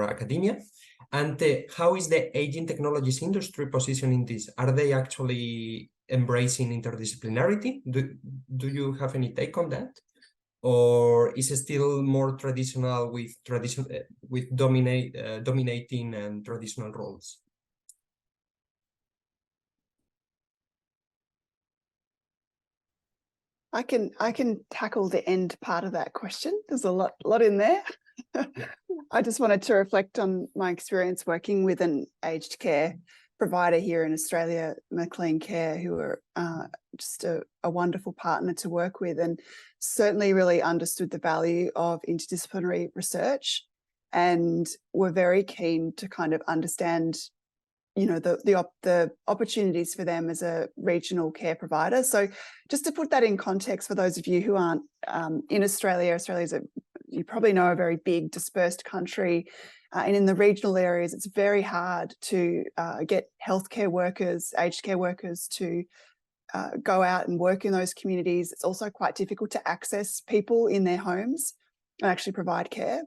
academia? And how is the aging technologies industry positioning this? Are they actually embracing interdisciplinarity? Do you have any take on that? Or is it still more traditional with dominating and traditional roles? I can tackle the end part of that question. There's a lot in there. I just wanted to reflect on my experience working with an aged care provider here in Australia, McLean Care, who are just a wonderful partner to work with, and certainly really understood the value of interdisciplinary research, and were very keen to kind of understand, the opportunities for them as a regional care provider. So just to put that in context for those of you who aren't in Australia, Australia's you probably know, a very big dispersed country. And in the regional areas, it's very hard to get healthcare workers, aged care workers to go out and work in those communities. It's also quite difficult to access people in their homes and actually provide care.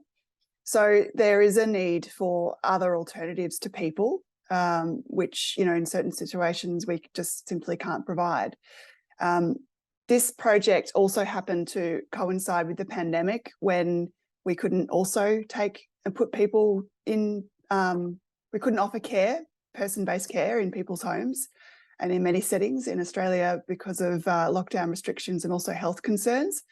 So there is a need for other alternatives to people, which, you know, in certain situations we just simply can't provide. This project also happened to coincide with the pandemic, when we couldn't also take and put people in, we couldn't offer care, person-based care in people's homes and in many settings in Australia because of lockdown restrictions and also health concerns.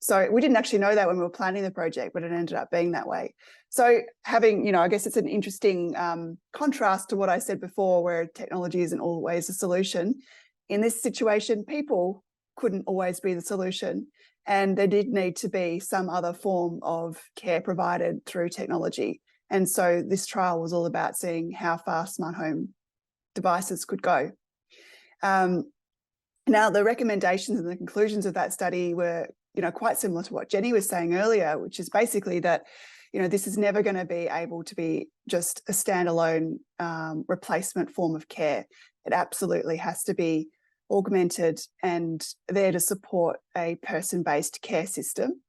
So we didn't actually know that when we were planning the project, but it ended up being that way. So having, you know, I guess it's an interesting contrast to what I said before, where technology isn't always a solution. In this situation, people couldn't always be the solution, and there did need to be some other form of care provided through technology. And so this trial was all about seeing how far smart home devices could go. Now, the recommendations and the conclusions of that study were, you know, quite similar to what Jenny was saying earlier, which is basically that, you know, this is never going to be able to be just a standalone replacement form of care. It absolutely has to be augmented and there to support a person-based care system.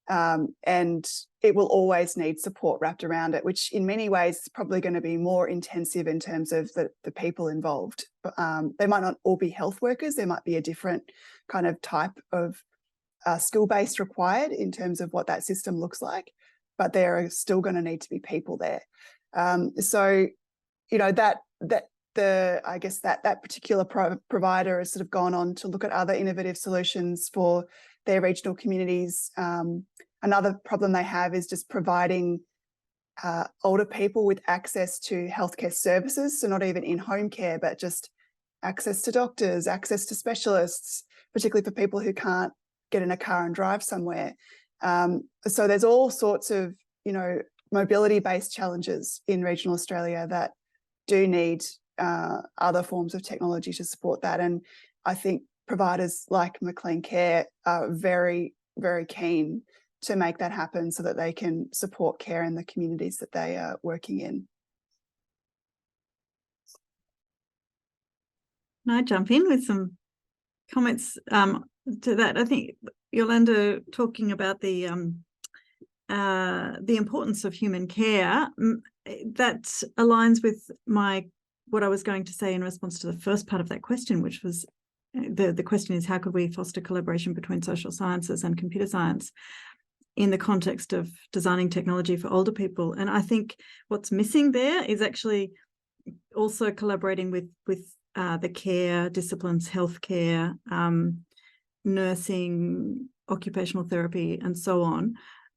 And it will always need support wrapped around it, which in many ways is probably going to be more intensive in terms of the people involved. They might not all be health workers. There might be a different kind of type of skill-based required in terms of what that system looks like, but there are still going to need to be people there. So, you know, I guess that particular provider has sort of gone on to look at other innovative solutions for their regional communities. Another problem they have is just providing older people with access to healthcare services. So not even in-home care, but just access to doctors, access to specialists, particularly for people who can't get in a car and drive somewhere. So there's all sorts of, you know, mobility-based challenges in regional Australia that do need other forms of technology to support that. And I think providers like Maclean Care are very, very keen to make that happen so that they can support care in the communities that they are working in. Can I jump in with some comments to that? I think Yolande talking about the importance of human care, that aligns with what I was going to say in response to the first part of that question, which was the question is, how could we foster collaboration between social sciences and computer science in the context of designing technology for older people? And I think what's missing there is actually also collaborating with the care disciplines, healthcare, nursing, occupational therapy, and so on.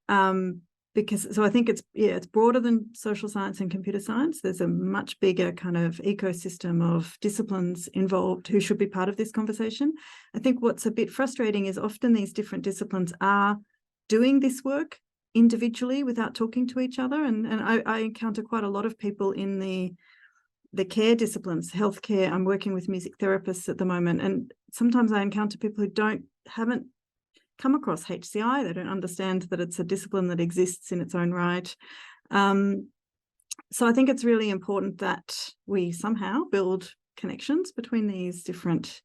So I think it's broader than social science and computer science. There's a much bigger kind of ecosystem of disciplines involved who should be part of this conversation. I think what's a bit frustrating is often these different disciplines are doing this work individually without talking to each other. And I encounter quite a lot of people in the care disciplines, healthcare. I'm working with music therapists at the moment, and sometimes I encounter people who haven't come across HCI. They don't understand that it's a discipline that exists in its own right. So I think it's really important that we somehow build connections between these different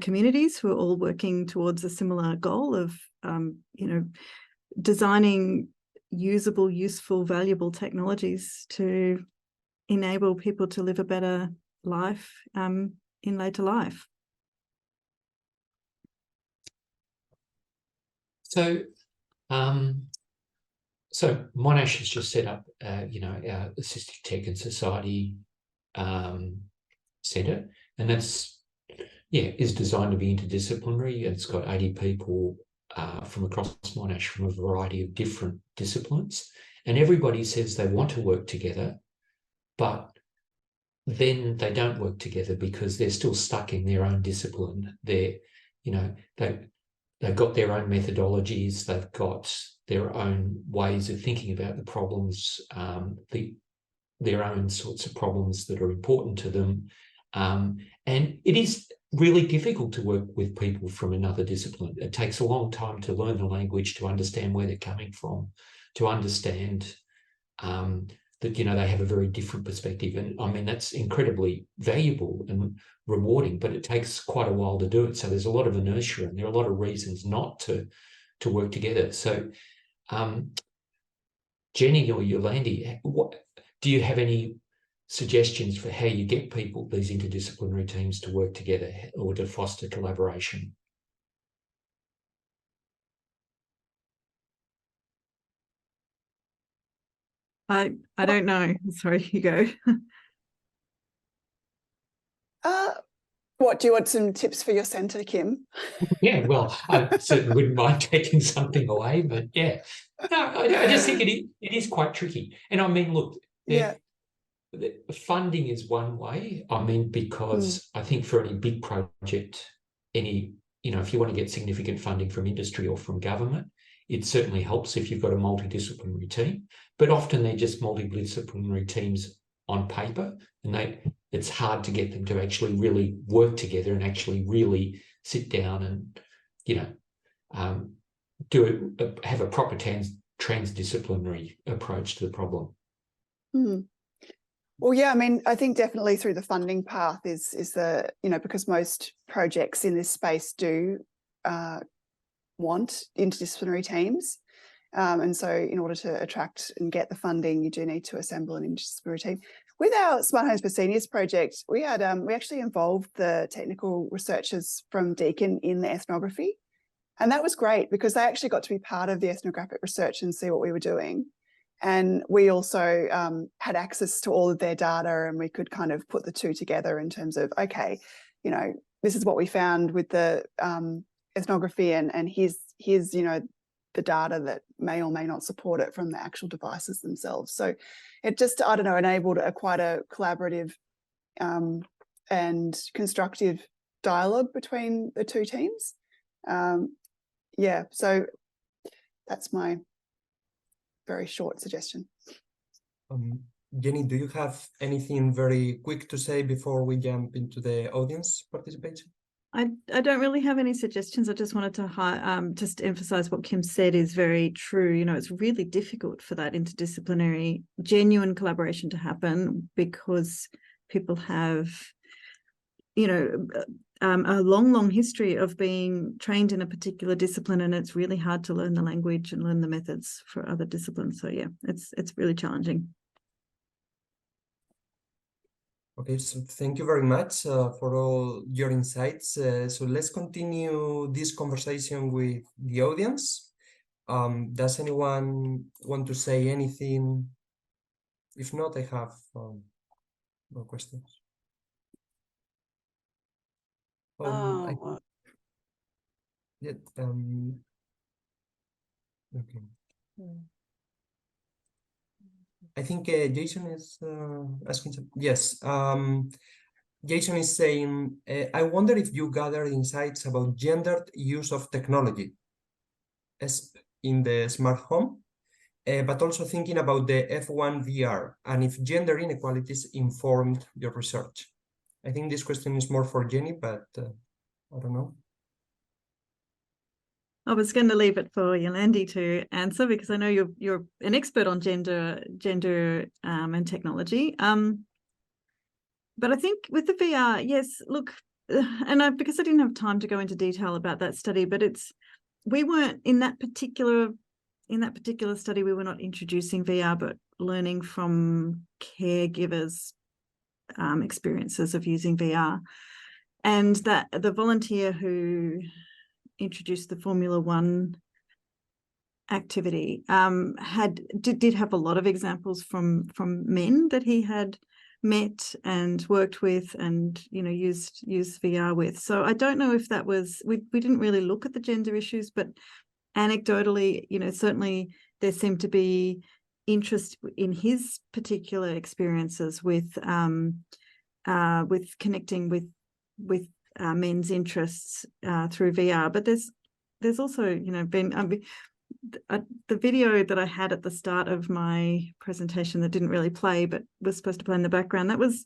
communities who are all working towards a similar goal of, you know, designing usable, useful, valuable technologies to enable people to live a better life in later life. So Monash has just set up, you know, our Assistive Tech and Society Centre, and that's, is designed to be interdisciplinary. It's got 80 people from across Monash from a variety of different disciplines, and everybody says they want to work together, but then they don't work together because they're still stuck in their own discipline. They've got their own methodologies, they've got their own ways of thinking about the problems, their own sorts of problems that are important to them. And it is really difficult to work with people from another discipline. It takes a long time to learn the language, to understand where they're coming from, to understand that, you know, they have a very different perspective. And I mean, that's incredibly valuable and rewarding, but it takes quite a while to do it. So there's a lot of inertia and there are a lot of reasons not to work together. So Jenny or Yolande, do you have any suggestions for how you get people, these interdisciplinary teams, to work together or to foster collaboration? I don't know. Sorry, you go. What, do you want some tips for your centre, Kim? Yeah, well, I certainly wouldn't mind taking something away, but yeah. No, I just think it is quite tricky. And I mean, look, Yeah. the funding is one way. I mean, because I think for any big project, if you want to get significant funding from industry or from government, it certainly helps if you've got a multidisciplinary team. But often they're just multidisciplinary teams on paper, and it's hard to get them to actually really work together and actually really sit down and, have a proper transdisciplinary approach to the problem. Well, yeah, I mean, I think definitely through the funding path is the, because most projects in this space do want interdisciplinary teams. And so in order to attract and get the funding, you do need to assemble an interdisciplinary team. With our Smart Homes for Seniors project, we actually involved the technical researchers from Deakin in the ethnography. And that was great because they actually got to be part of the ethnographic research and see what we were doing. And we also had access to all of their data, and we could kind of put the two together in terms of, okay, this is what we found with the ethnography, and here's the data that may or may not support it from the actual devices themselves. So it just, enabled quite a collaborative and constructive dialogue between the two teams. So that's my very short suggestion. Jenny, do you have anything very quick to say before we jump into the audience participation? I don't really have any suggestions. I just wanted to just emphasize what Kim said is very true. It's really difficult for that interdisciplinary, genuine collaboration to happen because people have, a long history of being trained in a particular discipline, and it's really hard to learn the language and learn the methods for other disciplines. So yeah, it's really challenging. Okay, so thank you very much for all your insights. So let's continue this conversation with the audience. Does anyone want to say anything? If not, I have no questions. Okay. I think Jason is asking some, yes. Jason is saying, I wonder if you gather insights about gendered use of technology in the smart home, but also thinking about the F1 VR and if gender inequalities informed your research. I think this question is more for Jenny, but I don't know. I was going to leave it for Yolande to answer because I know you're an expert on gender and technology. But I think with the VR, yes, look, because I didn't have time to go into detail about that study, but we weren't in that particular study, we were not introducing VR, but learning from caregivers' experiences of using VR. And that the volunteer who introduced the Formula One activity did have a lot of examples from men that he had met and worked with and used VR with. So I don't know if that was, we didn't really look at the gender issues, but anecdotally, certainly there seemed to be interest in his particular experiences with connecting with men's interests through VR. But there's also been the video that I had at the start of my presentation that didn't really play but was supposed to play in the background, that was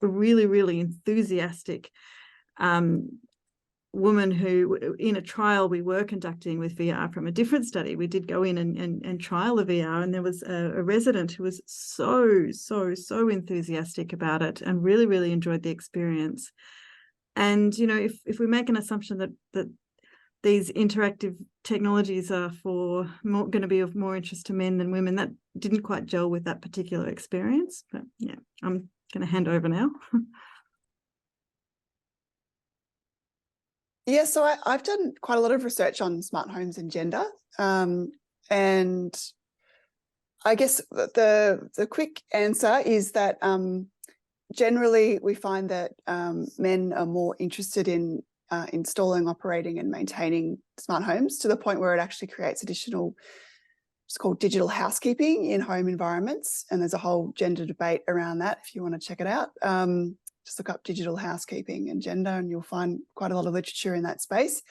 a really, really enthusiastic woman who, in a trial we were conducting with VR from a different study, we did go in and trial the VR, and there was a resident who was so enthusiastic about it and really, really enjoyed the experience. And if we make an assumption that these interactive technologies are going to be of more interest to men than women. That didn't quite gel with that particular experience, but yeah, I'm going to hand over now. Yeah, so I've done quite a lot of research on smart homes and gender, and I guess the quick answer is that generally we find that men are more interested in installing, operating and maintaining smart homes, to the point where it actually creates additional, it's called digital housekeeping in home environments. And there's a whole gender debate around that if you want to check it out. Just look up digital housekeeping and gender and you'll find quite a lot of literature in that space.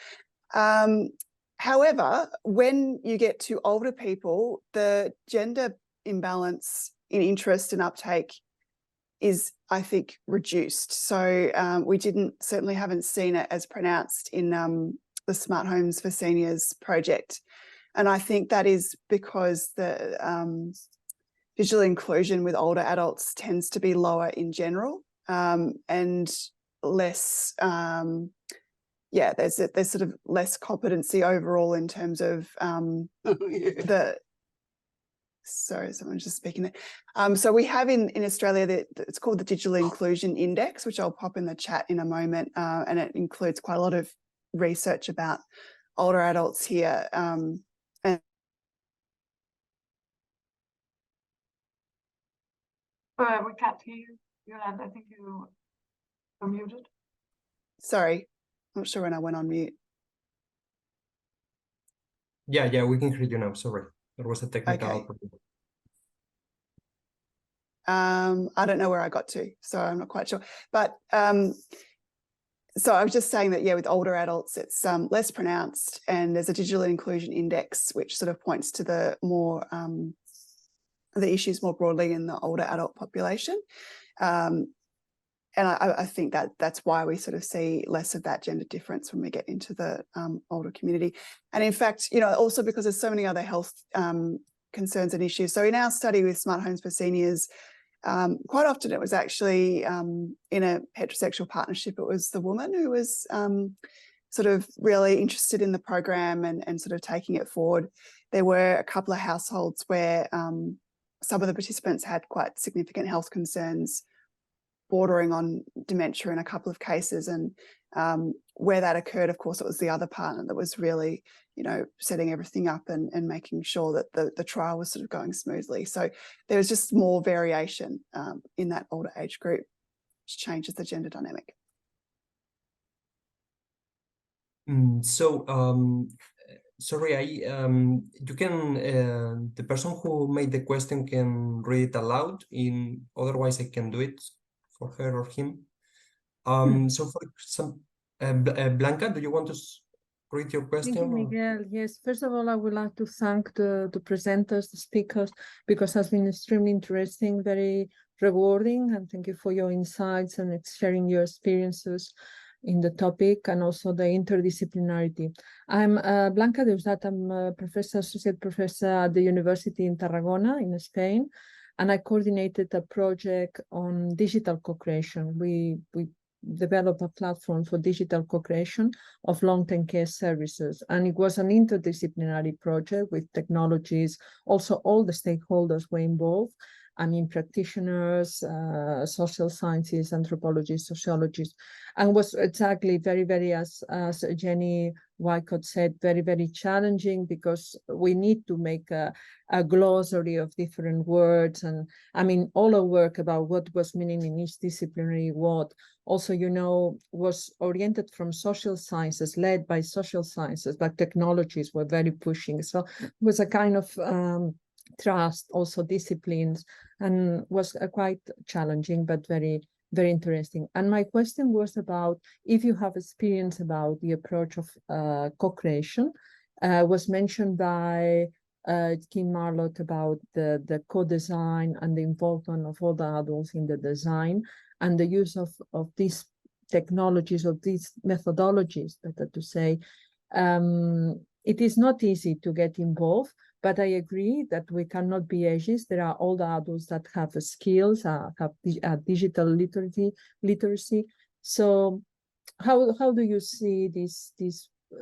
However, when you get to older people, the gender imbalance in interest and uptake is, I think, reduced. So we certainly haven't seen it as pronounced in the Smart Homes for Seniors project. And I think that is because the digital inclusion with older adults tends to be lower in general, and less, there's sort of less competency overall in terms of sorry, someone's just speaking there. So we have in Australia, it's called the Digital Inclusion Index, which I'll pop in the chat in a moment, and it includes quite a lot of research about older adults here. We can't hear you, Yolande. I think you are muted. Sorry, I'm not sure when I went on mute. Yeah, we can hear you now. Sorry, there was a technical problem. I don't know where I got to, so I'm not quite sure. But so I was just saying that, yeah, with older adults, it's less pronounced, and there's a digital inclusion index which sort of points to the more the issues more broadly in the older adult population. And I think that's why we sort of see less of that gender difference when we get into the older community. And in fact, also because there's so many other health concerns and issues. So in our study with Smart Homes for Seniors, quite often it was actually in a heterosexual partnership, it was the woman who was sort of really interested in the program and sort of taking it forward. There were a couple of households where some of the participants had quite significant health concerns, bordering on dementia in a couple of cases. And where that occurred, of course, it was the other partner that was really, setting everything up and making sure that the trial was sort of going smoothly. So there was just more variation in that older age group, which changes the gender dynamic. Sorry, you can, the person who made the question can read it aloud. Otherwise I can do it for her or him. So for some, Blanca, do you want to read your question? Thank you, Miguel. Yes, first of all, I would like to thank the presenters, the speakers, because it has been extremely interesting, very rewarding, and thank you for your insights and sharing your experiences in the topic, and also the interdisciplinarity. I'm Blanca Deusdat. I'm a associate professor at the University in Tarragona in Spain, and I coordinated a project on digital co-creation. We developed a platform for digital co-creation of long-term care services, and it was an interdisciplinary project with technologies. Also, all the stakeholders were involved. I mean, practitioners, social sciences, anthropologists, sociologists, and was exactly very, very, as Jenny Waycott said, very, very challenging, because we need to make a glossary of different words. And I mean, all our work about what was meaning in each disciplinary what also, was oriented from social sciences, led by social sciences, but technologies were very pushing. So it was a kind of trust, also disciplines, and was quite challenging, but very, very interesting. And my question was about if you have experience about the approach of co-creation. Was mentioned by Kimbal Marriott about the co-design and the involvement of all the adults in the design, and the use of these technologies, of these methodologies, better to say. It is not easy to get involved, but I agree that we cannot be ageist. There are older adults that have skills, have digital literacy. So how do you see this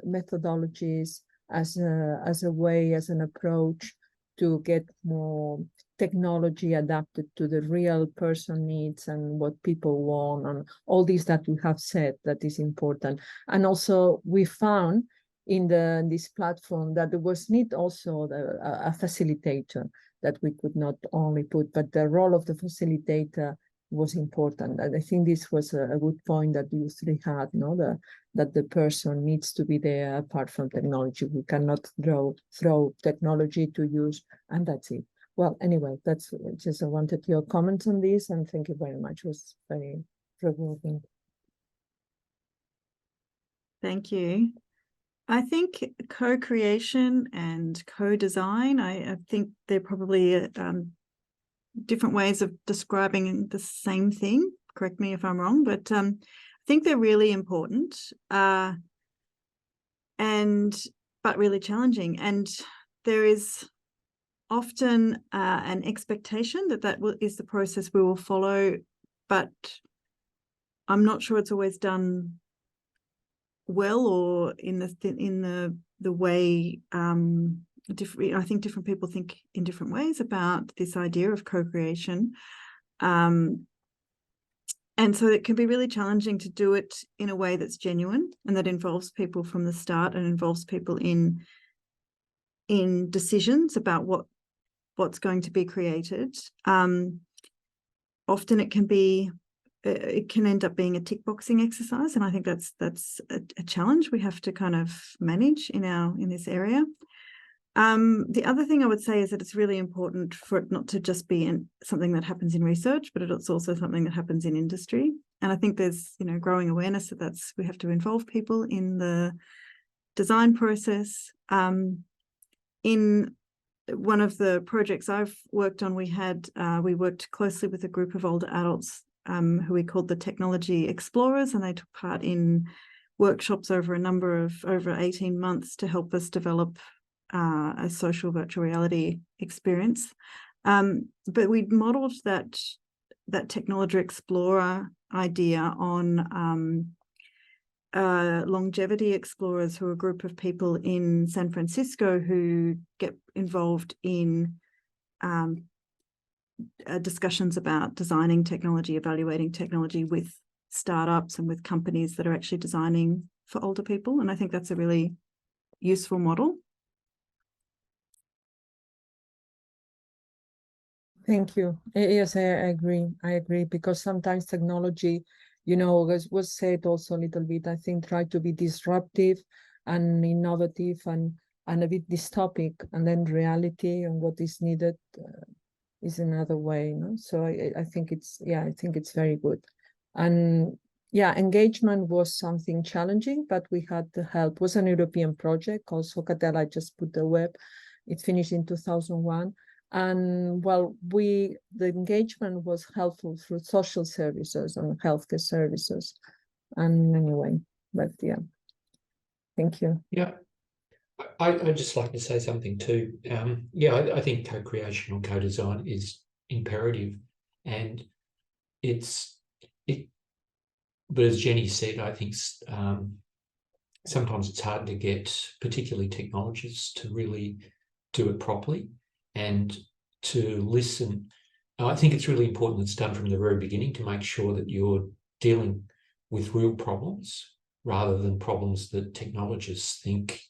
methodologies as a way, as an approach to get more technology adapted to the real person needs and what people want, and all these that we have said that is important. And also we found in this platform that there was need also a facilitator that we could not only put, but the role of the facilitator was important. And I think this was a good point that you three had, that the person needs to be there apart from technology. We cannot throw technology to use and that's it. Well, anyway, that's just I wanted your comments on this, and thank you very much. It was very rewarding. Thank you. I think co-creation and co-design, I think they're probably different ways of describing the same thing. Correct me if I'm wrong, but I think they're really important but really challenging. And there is often an expectation that is the process we will follow, but I'm not sure it's always done well or in the way I think different people think in different ways about this idea of co-creation. And so it can be really challenging to do it in a way that's genuine and that involves people from the start and involves people in decisions about what's going to be created. Often it can end up being a tick boxing exercise, and I think that's a challenge we have to kind of manage in this area. The other thing I would say is that it's really important for it not to just be something that happens in research, but it's also something that happens in industry. And I think there's growing awareness that we have to involve people in the design process. In one of the projects I've worked on, we worked closely with a group of older adults who we called the Technology Explorers, and they took part in workshops over 18 months to help us develop a social virtual reality experience. But we modeled that Technology Explorer idea on Longevity Explorers, who are a group of people in San Francisco who get involved in discussions about designing technology, evaluating technology with startups and with companies that are actually designing for older people. And I think that's a really useful model. Thank you. Yes, I agree. I agree, because sometimes technology, as was said also a little bit, I think try to be disruptive and innovative and a bit dystopic, and then reality and what is needed is another way. So I think it's very good. And yeah, engagement was something challenging, but we had the help. It was an European project called Socatel. I just put the web. It finished in 2001. And well, the engagement was helpful through social services and healthcare services. And anyway, but yeah, thank you. Yeah, I'd just like to say something too. I think co-creation or co-design is imperative, and but as Jenny said, I think sometimes it's hard to get particularly technologists to really do it properly and to listen. I think it's really important that it's done from the very beginning to make sure that you're dealing with real problems rather than problems that technologists think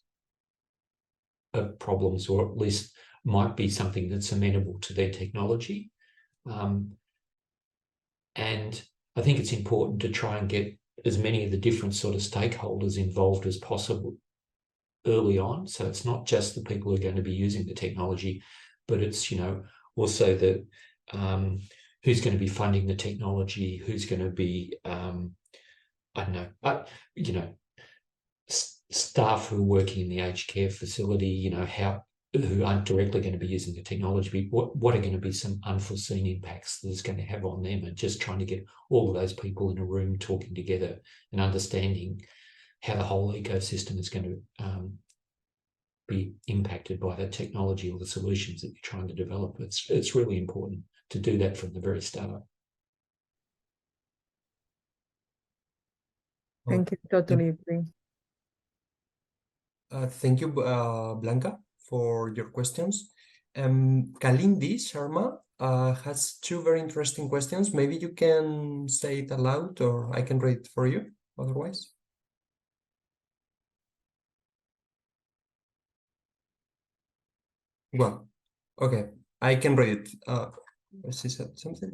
are problems, or at least might be something that's amenable to their technology. And I think it's important to try and get as many of the different sort of stakeholders involved as possible early on. So it's not just the people who are going to be using the technology, but it's, also the who's going to be funding the technology, who's going to be, staff who are working in the aged care facility, who aren't directly going to be using the technology, what are going to be some unforeseen impacts that it's going to have on them, and just trying to get all of those people in a room talking together and understanding how the whole ecosystem is going to be impacted by that technology or the solutions that you're trying to develop. It's really important to do that from the very start. Thank you. Totally agree. Thank you, Blanca, for your questions. Kalindi Sharma has two very interesting questions. Maybe you can say it aloud, or I can read it for you otherwise. Well, okay, I can read it. She said something.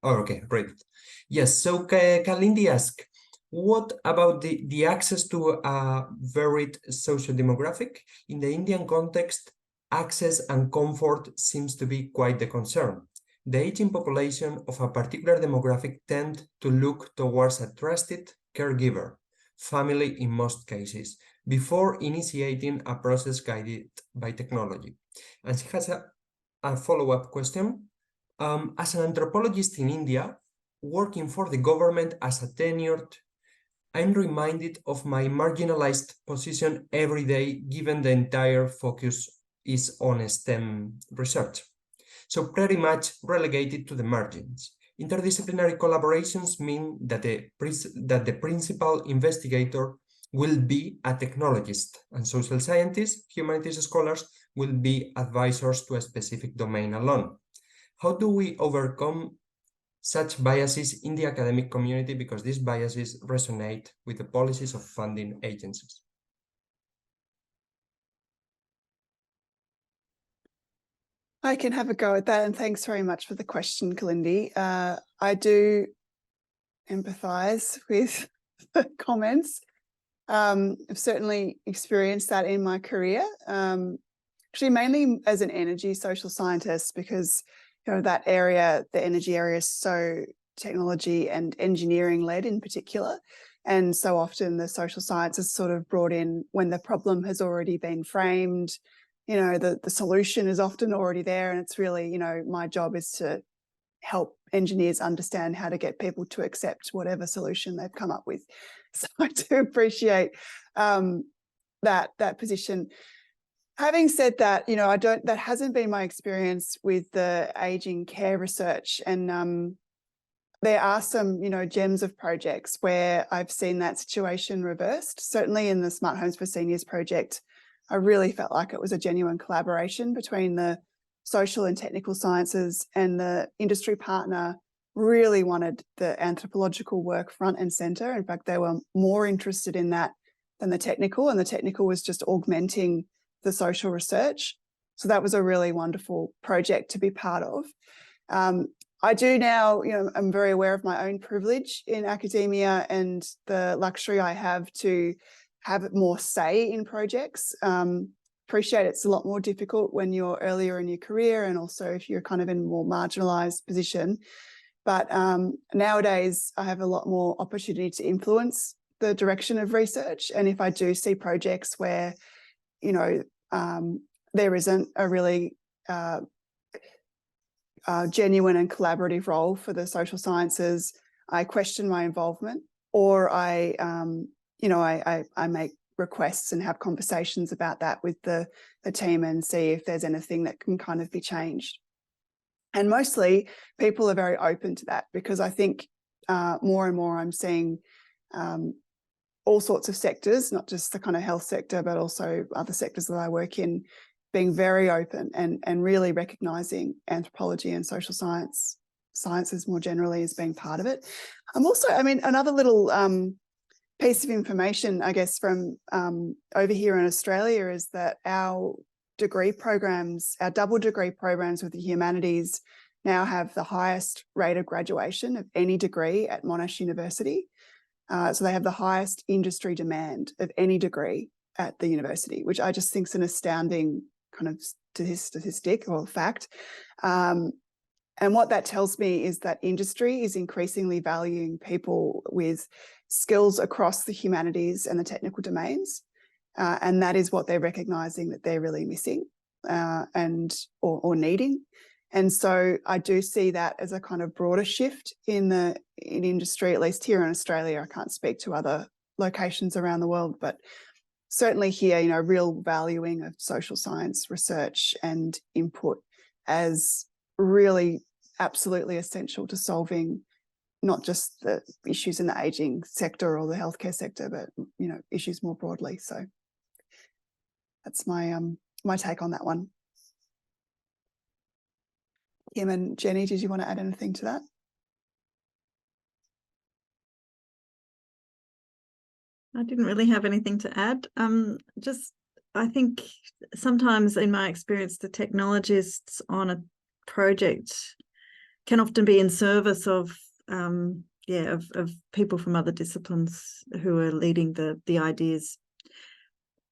Oh, okay, read it. Yes, so Kalindi asked, what about the access to a varied social demographic? In the Indian context, access and comfort seems to be quite the concern. The aging population of a particular demographic tend to look towards a trusted caregiver, family in most cases, before initiating a process guided by technology. And she has a follow-up question. As an anthropologist in India, working for the government as a tenured, I'm reminded of my marginalized position every day, given the entire focus is on STEM research. So pretty much relegated to the margins. Interdisciplinary collaborations mean that the principal investigator will be a technologist, and social scientists, humanities scholars, will be advisors to a specific domain alone. How do we overcome such biases in the academic community, because these biases resonate with the policies of funding agencies? I can have a go at that, and thanks very much for the question, Kalindi. I do empathise with the comments. I've certainly experienced that in my career, actually mainly as an energy social scientist, because that area, the energy area, is so technology and engineering led in particular. And so often the social science is sort of brought in when the problem has already been framed. The solution is often already there, and it's really, my job is to help engineers understand how to get people to accept whatever solution they've come up with. So I do appreciate that position. Having said that, that hasn't been my experience with the aging care research, and there are some, gems of projects where I've seen that situation reversed. Certainly in the Smart Homes for Seniors project, I really felt like it was a genuine collaboration between the social and technical sciences, and the industry partner really wanted the anthropological work front and centre. In fact, they were more interested in that than the technical, and the technical was just augmenting the social research. So that was a really wonderful project to be part of. I do now, I'm very aware of my own privilege in academia and the luxury I have to have more say in projects. Appreciate it's a lot more difficult when you're earlier in your career, and also if you're kind of in a more marginalized position. But nowadays I have a lot more opportunity to influence the direction of research. And if I do see projects where, there isn't a really genuine and collaborative role for the social sciences, I question my involvement, or I make requests and have conversations about that with the team and see if there's anything that can kind of be changed. And mostly people are very open to that, because I think more and more I'm seeing all sorts of sectors, not just the kind of health sector, but also other sectors that I work in, being very open and really recognising anthropology and social sciences more generally as being part of it. I'm also, another little piece of information, I guess, from over here in Australia is that our degree programs, our double degree programs with the humanities, now have the highest rate of graduation of any degree at Monash University. So they have the highest industry demand of any degree at the university, which I just think is an astounding kind of statistic or fact. And what that tells me is that industry is increasingly valuing people with skills across the humanities and the technical domains. And that is what they're recognising that they're really missing or needing. And so I do see that as a kind of broader shift in industry, at least here in Australia. I can't speak to other locations around the world, but certainly here, real valuing of social science research and input as really absolutely essential to solving not just the issues in the ageing sector or the healthcare sector, but, issues more broadly. So That's my my take on that one. Kim and Jenny, did you want to add anything to that? I didn't really have anything to add. I think sometimes in my experience, the technologists on a project can often be in service of people from other disciplines who are leading the ideas,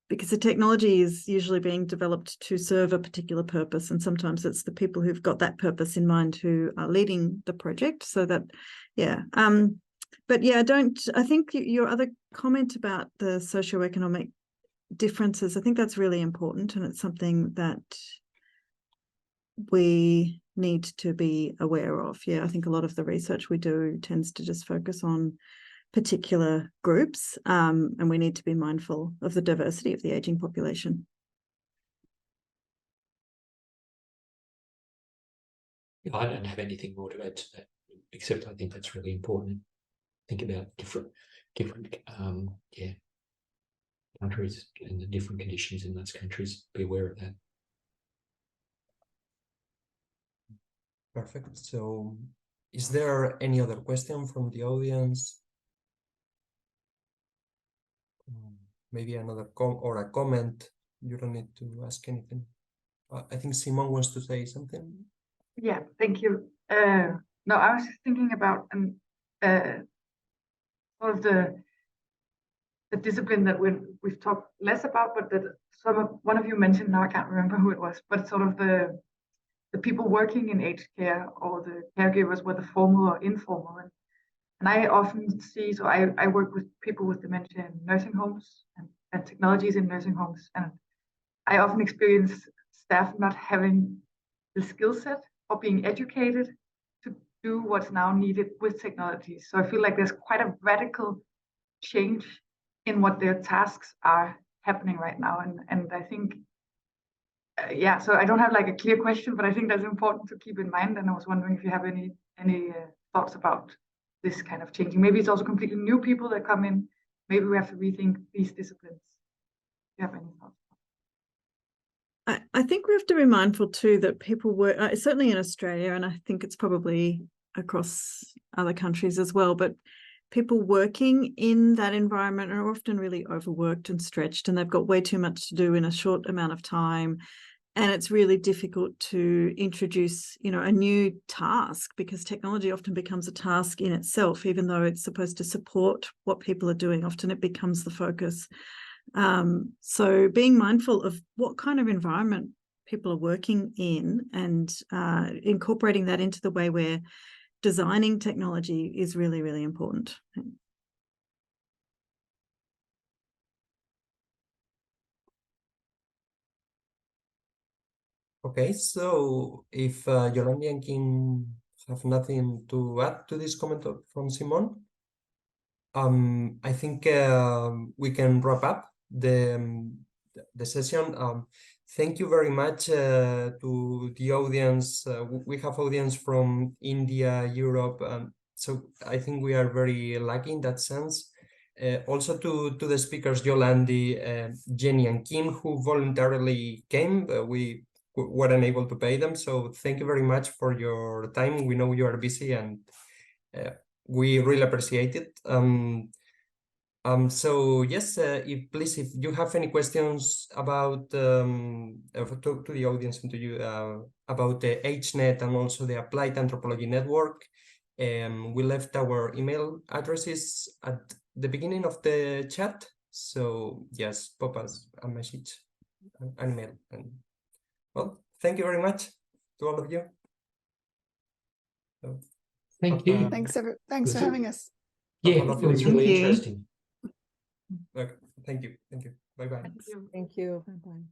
because the technology is usually being developed to serve a particular purpose, and sometimes it's the people who've got that purpose in mind who are leading the project. So that, but yeah, I think your other comment about the socioeconomic differences, I think that's really important, and it's something that we need to be aware of. Yeah, I think a lot of the research we do tends to just focus on particular groups, and we need to be mindful of the diversity of the ageing population. I don't have anything more to add to that, except I think that's really important. Think about different countries and the different conditions in those countries. Be aware of that. Perfect. So is there any other question from the audience? Maybe another comment. You don't need to ask anything. I think Simon wants to say something. Yeah, thank you. No, I was just thinking about sort of the discipline that we've talked less about, but that one of you mentioned, now I can't remember who it was, but sort of the people working in aged care, or the caregivers, whether formal or informal. And I often see, so I work with people with dementia in nursing homes and technologies in nursing homes. And I often experience staff not having the skill set or being educated to do what's now needed with technology. So I feel like there's quite a radical change in what their tasks are happening right now. And I think, so I don't have like a clear question, but I think that's important to keep in mind. And I was wondering if you have any thoughts about this kind of changing. Maybe it's also completely new people that come in. Maybe we have to rethink these disciplines. Do you have any thoughts? I think we have to be mindful too that people work, certainly in Australia, and I think it's probably across other countries as well, but people working in that environment are often really overworked and stretched, and they've got way too much to do in a short amount of time. And it's really difficult to introduce, a new task, because technology often becomes a task in itself, even though it's supposed to support what people are doing. Often it becomes the focus. So being mindful of what kind of environment people are working in, and incorporating that into the way we're designing technology is really, really important. Okay, so if Yolande and Kim have nothing to add to this comment from Simon, I think we can wrap up the session. Thank you very much to the audience. We have audience from India, Europe, so I think we are very lucky in that sense. Also to the speakers, Yolande, Jenny and Kim, who voluntarily came. We were unable to pay them, so thank you very much for your time. We know you are busy, and we really appreciate it. So yes, if you have any questions about to the audience and to you about the AgeNet and also the Applied Anthropology Network, we left our email addresses at the beginning of the chat. So yes, pop us a message, an email, and well, thank you very much to all of you. So, thank you. Thanks for having us. Yeah, it was really interesting. Okay, thank you. Bye bye. Thank you. Bye bye.